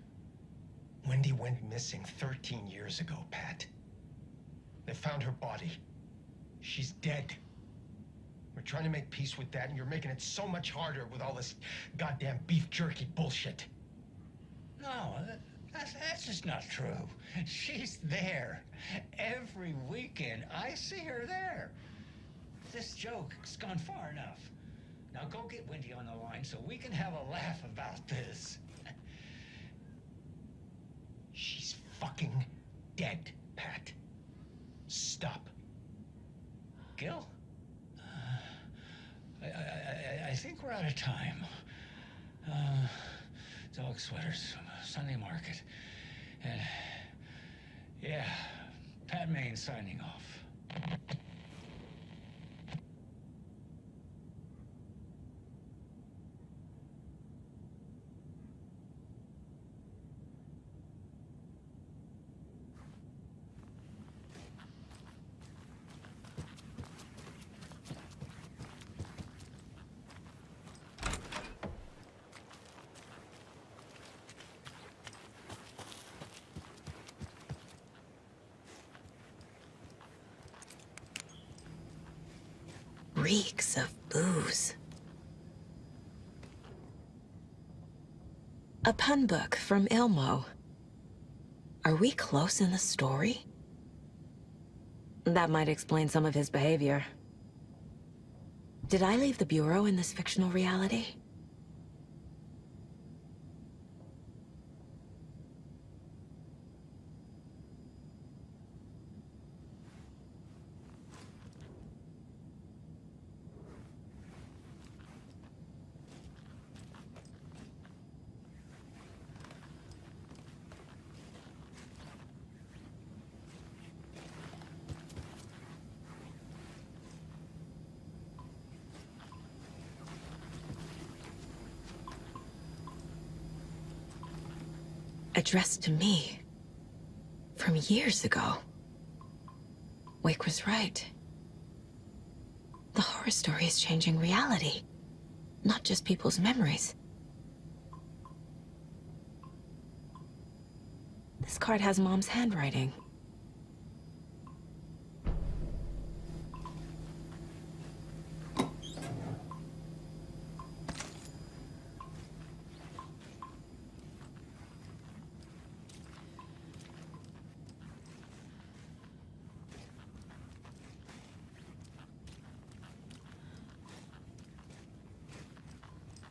Wendy went missing 13 years ago, Pat. They found her body. She's dead. We're trying to make peace with that, and you're making it so much harder with all this goddamn beef jerky bullshit. No, that's just not true. She's there. Every weekend, I see her there. This joke's gone far enough. Now go get Wendy on the line so we can have a laugh about this. She's fucking dead, Pat. Stop. Gil? I think we're out of time. Dog sweaters, Sunday market. And yeah, Pat Maine signing off. Reeks of booze. A pun book from Ilmo. Are we close in the story? That might explain some of his behavior. Did I leave the Bureau in this fictional reality? addressed to me from years ago. Wake was right. The horror story is changing reality, not just people's memories. This card has Mom's handwriting.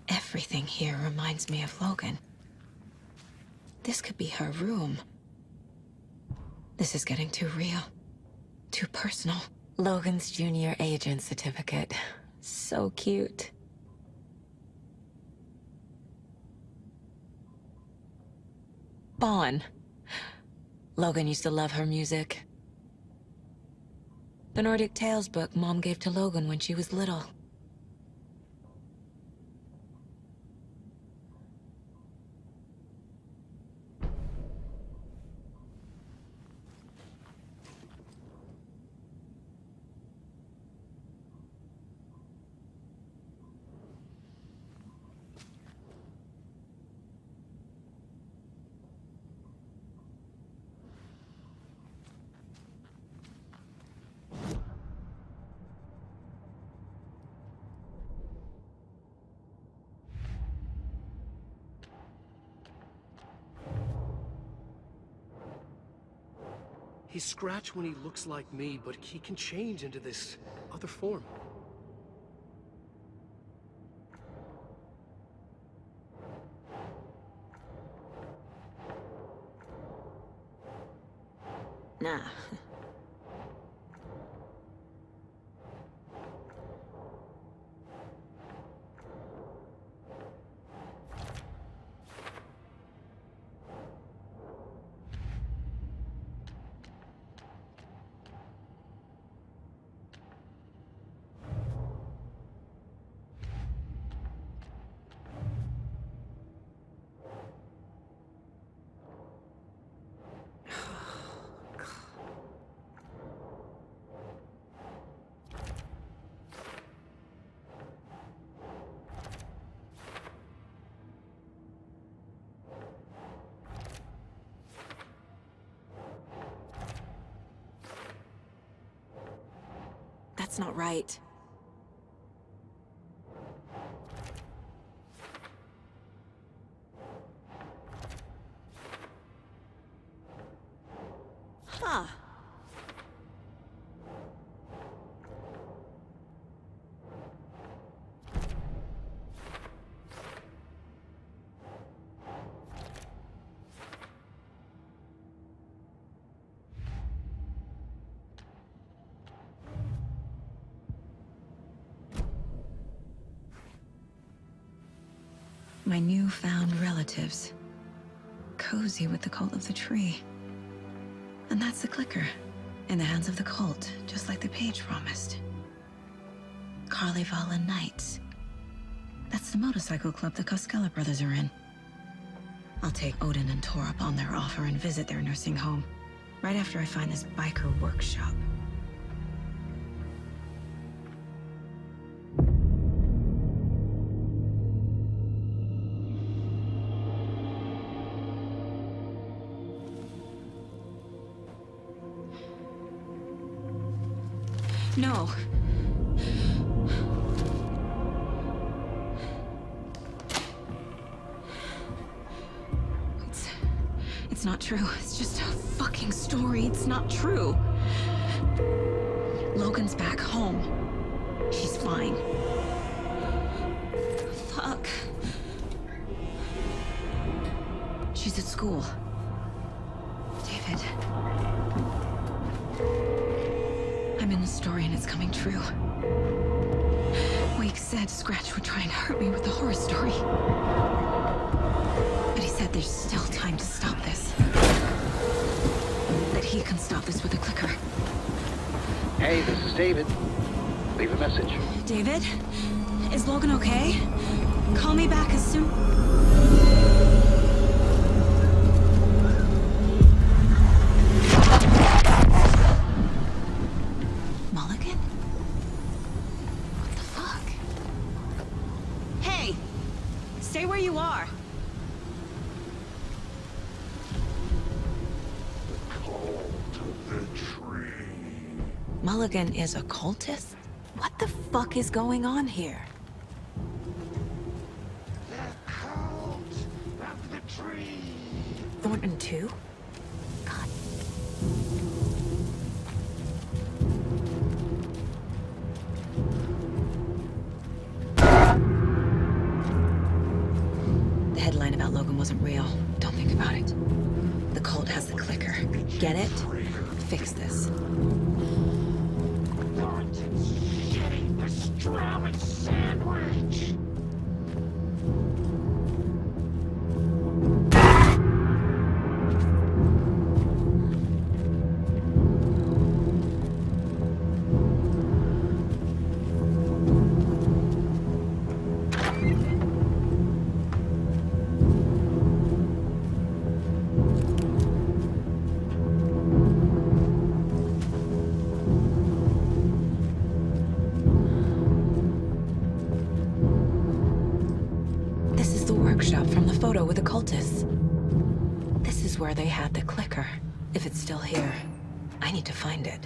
Everything here reminds me of Logan. This could be her room. This is getting too real. Too personal. Logan's junior agent certificate. So cute. Bon. Logan used to love her music. The Nordic Tales book Mom gave to Logan when she was little. He's Scratch when he looks like me, but he can change into this other form. Nah. That's not right. Huh. My newfound relatives. Cozy with the cult of the tree. And that's the clicker. In the hands of the cult, just like the page promised. Carnival and Knights. That's the motorcycle club the Koskela brothers are in. I'll take Odin and Tor up on their offer and visit their nursing home. Right after I find this biker workshop. No. It's not true. It's just a fucking story. It's not true. Logan's back home. She's fine. Fuck. She's at school. David. I'm in the story and it's coming true. Wake said Scratch would try and hurt me with the horror story. But he said there's still time to stop this. That he can stop this with a clicker. Hey, this is David. Leave a message. David? Is Logan okay? Call me back as soon... Stay where you are. Mulligan is a cultist? What the fuck is going on here? The cult of the tree. Thornton too? God. The headline about Logan wasn't real. Don't think about it. The cult has the clicker. Get it? Fix this. Thornton's shitty pastrami sandwich. From the photo with the cultists. This is where they had the clicker. If it's still here, I need to find it.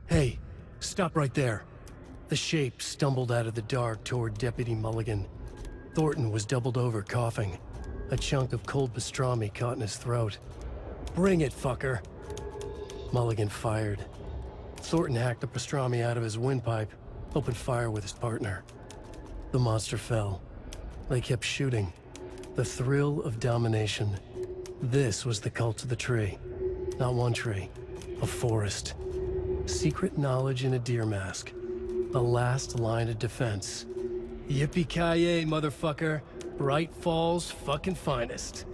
Hey, stop right there. The shape stumbled out of the dark toward Deputy Mulligan. Thornton was doubled over, coughing. A chunk of cold pastrami caught in his throat. Bring it, fucker. Mulligan fired. Thornton hacked the pastrami out of his windpipe, opened fire with his partner. The monster fell. They kept shooting. The thrill of domination. This was the cult of the tree. Not one tree, a forest. Secret knowledge in a deer mask. The last line of defense. Yippee-ki-yay, motherfucker. Bright Falls' fucking finest.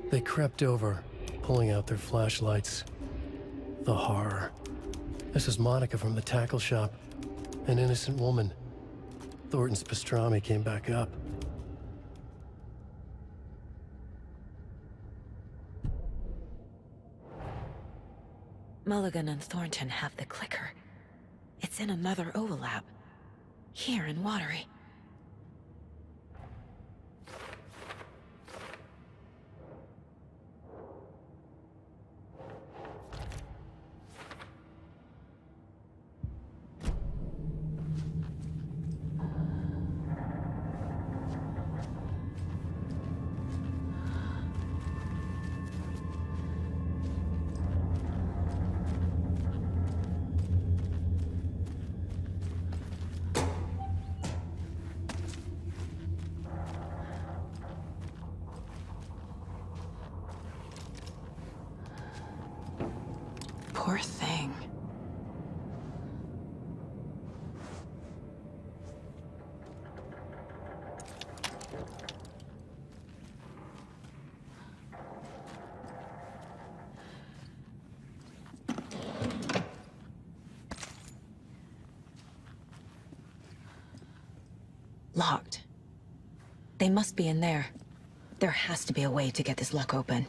They crept over, pulling out their flashlights. The horror. This is Monica from the tackle shop. An innocent woman. Thornton's pastrami came back up. Mulligan and Thornton have the clicker. It's in another overlap. Here in Watery. Poor thing. Locked. They must be in there. There has to be a way to get this lock open.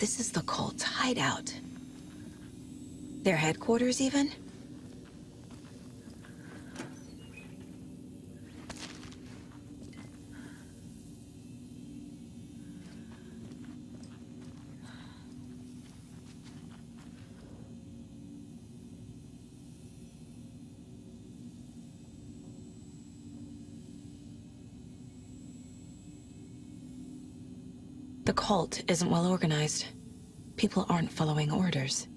This is the cult's hideout. Their headquarters, even? The cult isn't well organized. People aren't following orders.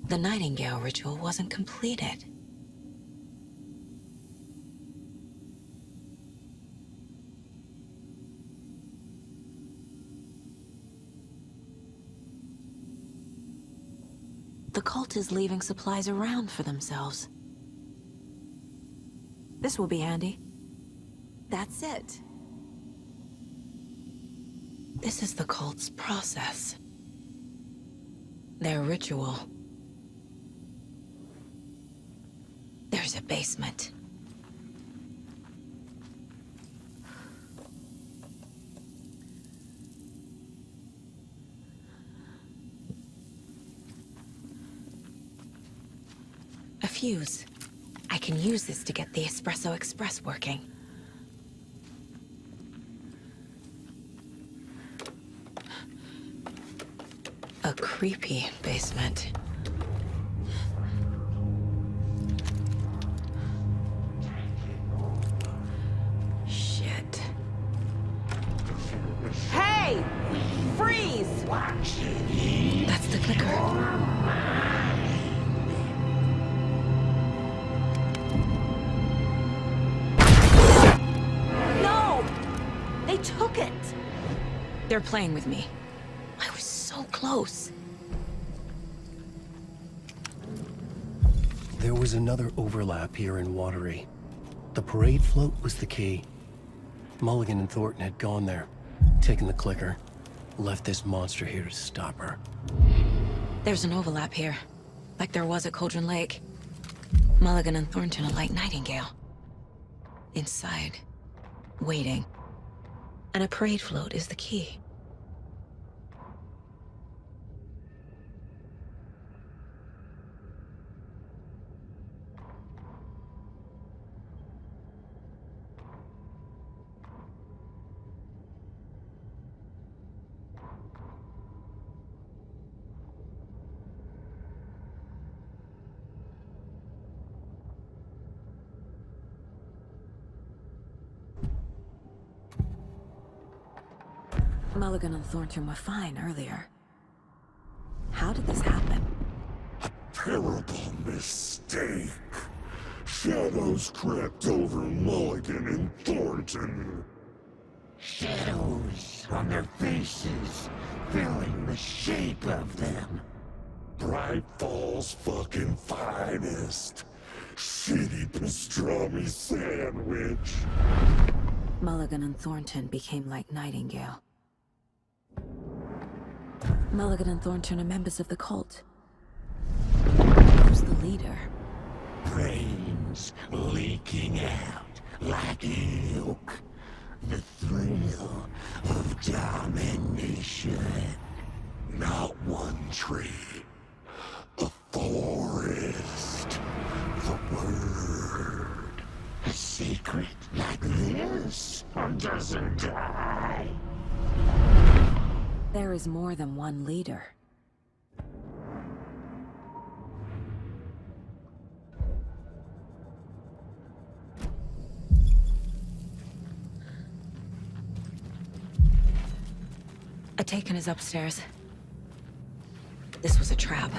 The Nightingale ritual wasn't completed. The cult is leaving supplies around for themselves. This will be handy. That's it. This is the cult's process. Their ritual. There's a basement. A fuse. I can use this to get the Espresso Express working. A creepy basement. Shit. Hey! Freeze! That's the clicker. No! They took it! They're playing with me. I was so close. There was another overlap here in Watery. The parade float was the key. Mulligan and Thornton had gone there, taken the clicker, left this monster here to stop her. There's an overlap here, like there was at Cauldron Lake. Mulligan and Thornton are like Nightingale. Inside, waiting. And a parade float is the key. Mulligan and Thornton were fine earlier. How did this happen? A terrible mistake. Shadows crept over Mulligan and Thornton. Shadows on their faces, filling the shape of them. Bright Falls fucking finest. Shitty pastrami sandwich. Mulligan and Thornton became like Nightingale. Mulligan and Thornton are members of the cult. Who's the leader? Brains leaking out like milk. The thrill of domination. Not one tree. A forest. The word. A secret like this doesn't die. There is more than one leader. Ataken is upstairs. This was a trap.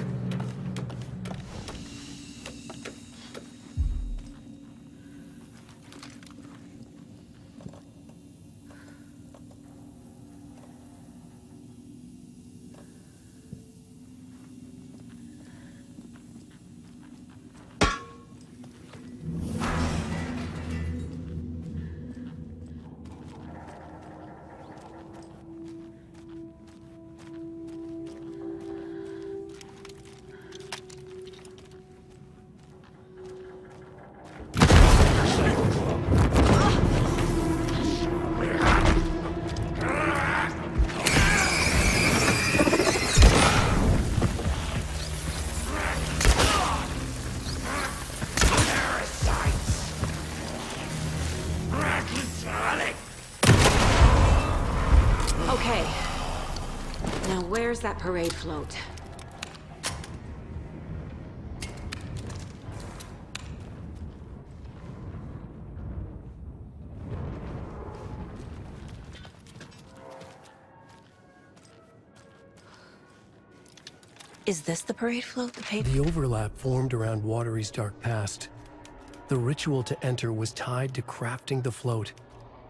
Where's that parade float? Is this the parade float? The overlap formed around Watery's dark past. The ritual to enter was tied to crafting the float.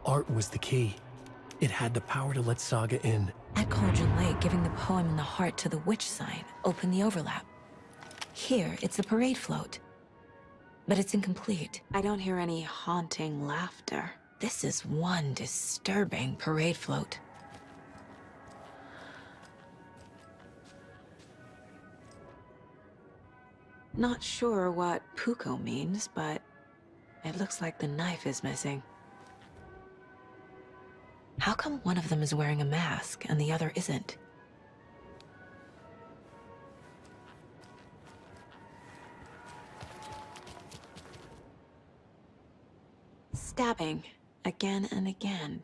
Art was the key. It had the power to let Saga in. At Cauldron Lake, giving the poem in the heart to the witch sign opened the overlap. Here, it's the parade float. But it's incomplete. I don't hear any haunting laughter. This is one disturbing parade float. Not sure what Puko means, but it looks like the knife is missing. How come one of them is wearing a mask and the other isn't? Stabbing again and again.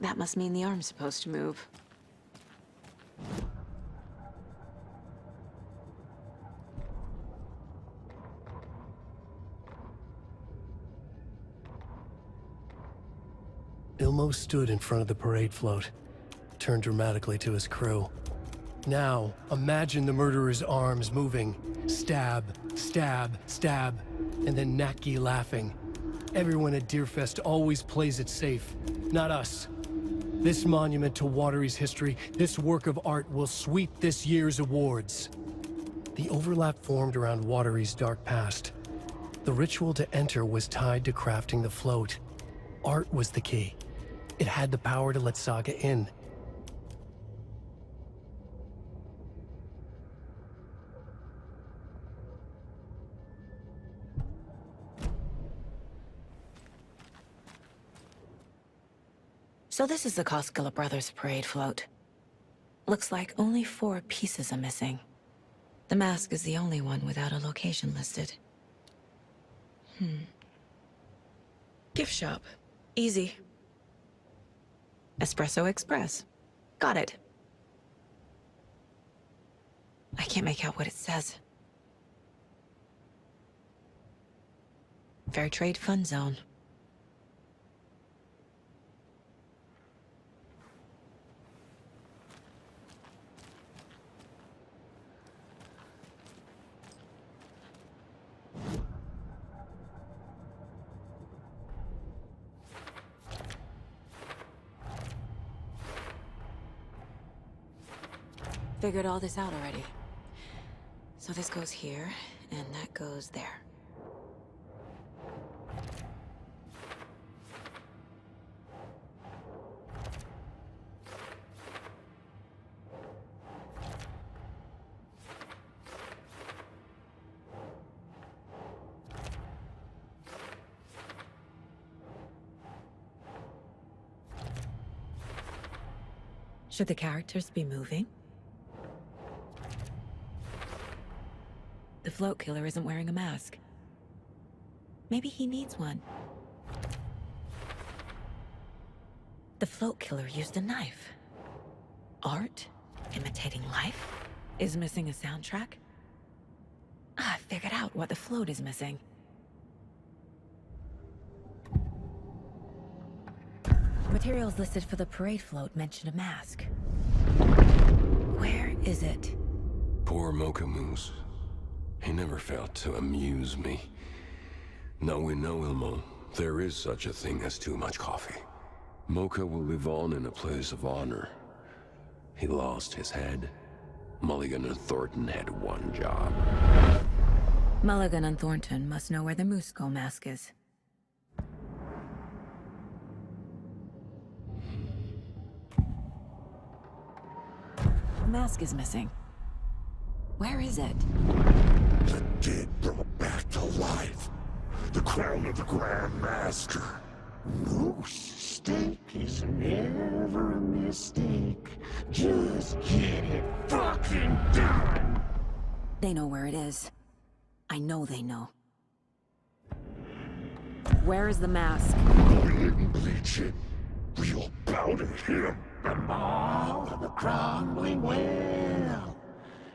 That must mean the arm's supposed to move. Ilmo stood in front of the parade float, turned dramatically to his crew. Now, imagine the murderer's arms moving. Stab, stab, stab, and then Naki laughing. Everyone at Deerfest always plays it safe, not us. This monument to Watery's history, this work of art will sweep this year's awards. The overlap formed around Watery's dark past. The ritual to enter was tied to crafting the float. Art was the key. It had the power to let Saga in. So this is the Koskela Brothers parade float. Looks like only 4 pieces are missing. The mask is the only one without a location listed. Gift shop. Easy. Espresso Express. Got it. I can't make out what it says. Fair Trade Fun Zone. Figured all this out already. So this goes here, and that goes there. Should the characters be moving? The float killer isn't wearing a mask. Maybe he needs one. The float killer used a knife. Art, imitating life, is missing a soundtrack. I figured out what the float is missing. Materials listed for the parade float mention a mask. Where is it? Poor Mocha Moose. He never failed to amuse me. Now we know, Ilmo, there is such a thing as too much coffee. Mocha will live on in a place of honor. He lost his head. Mulligan and Thornton had one job. Mulligan and Thornton must know where the Musco mask is. The mask is missing. Where is it? The dead brought back to life. The crown of the Grand Master. Moose steak is never a mistake. Just get it fucking done. They know where it is. I know they know. Where is the mask? Go ahead and bleach it. Real bad. Shout at him, the maw of the crumbling well.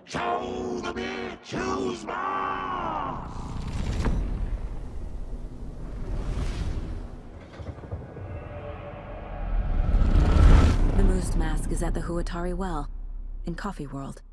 Show the bitch who's boss. The Moose Mask is at the Huatari Well, in Coffee World.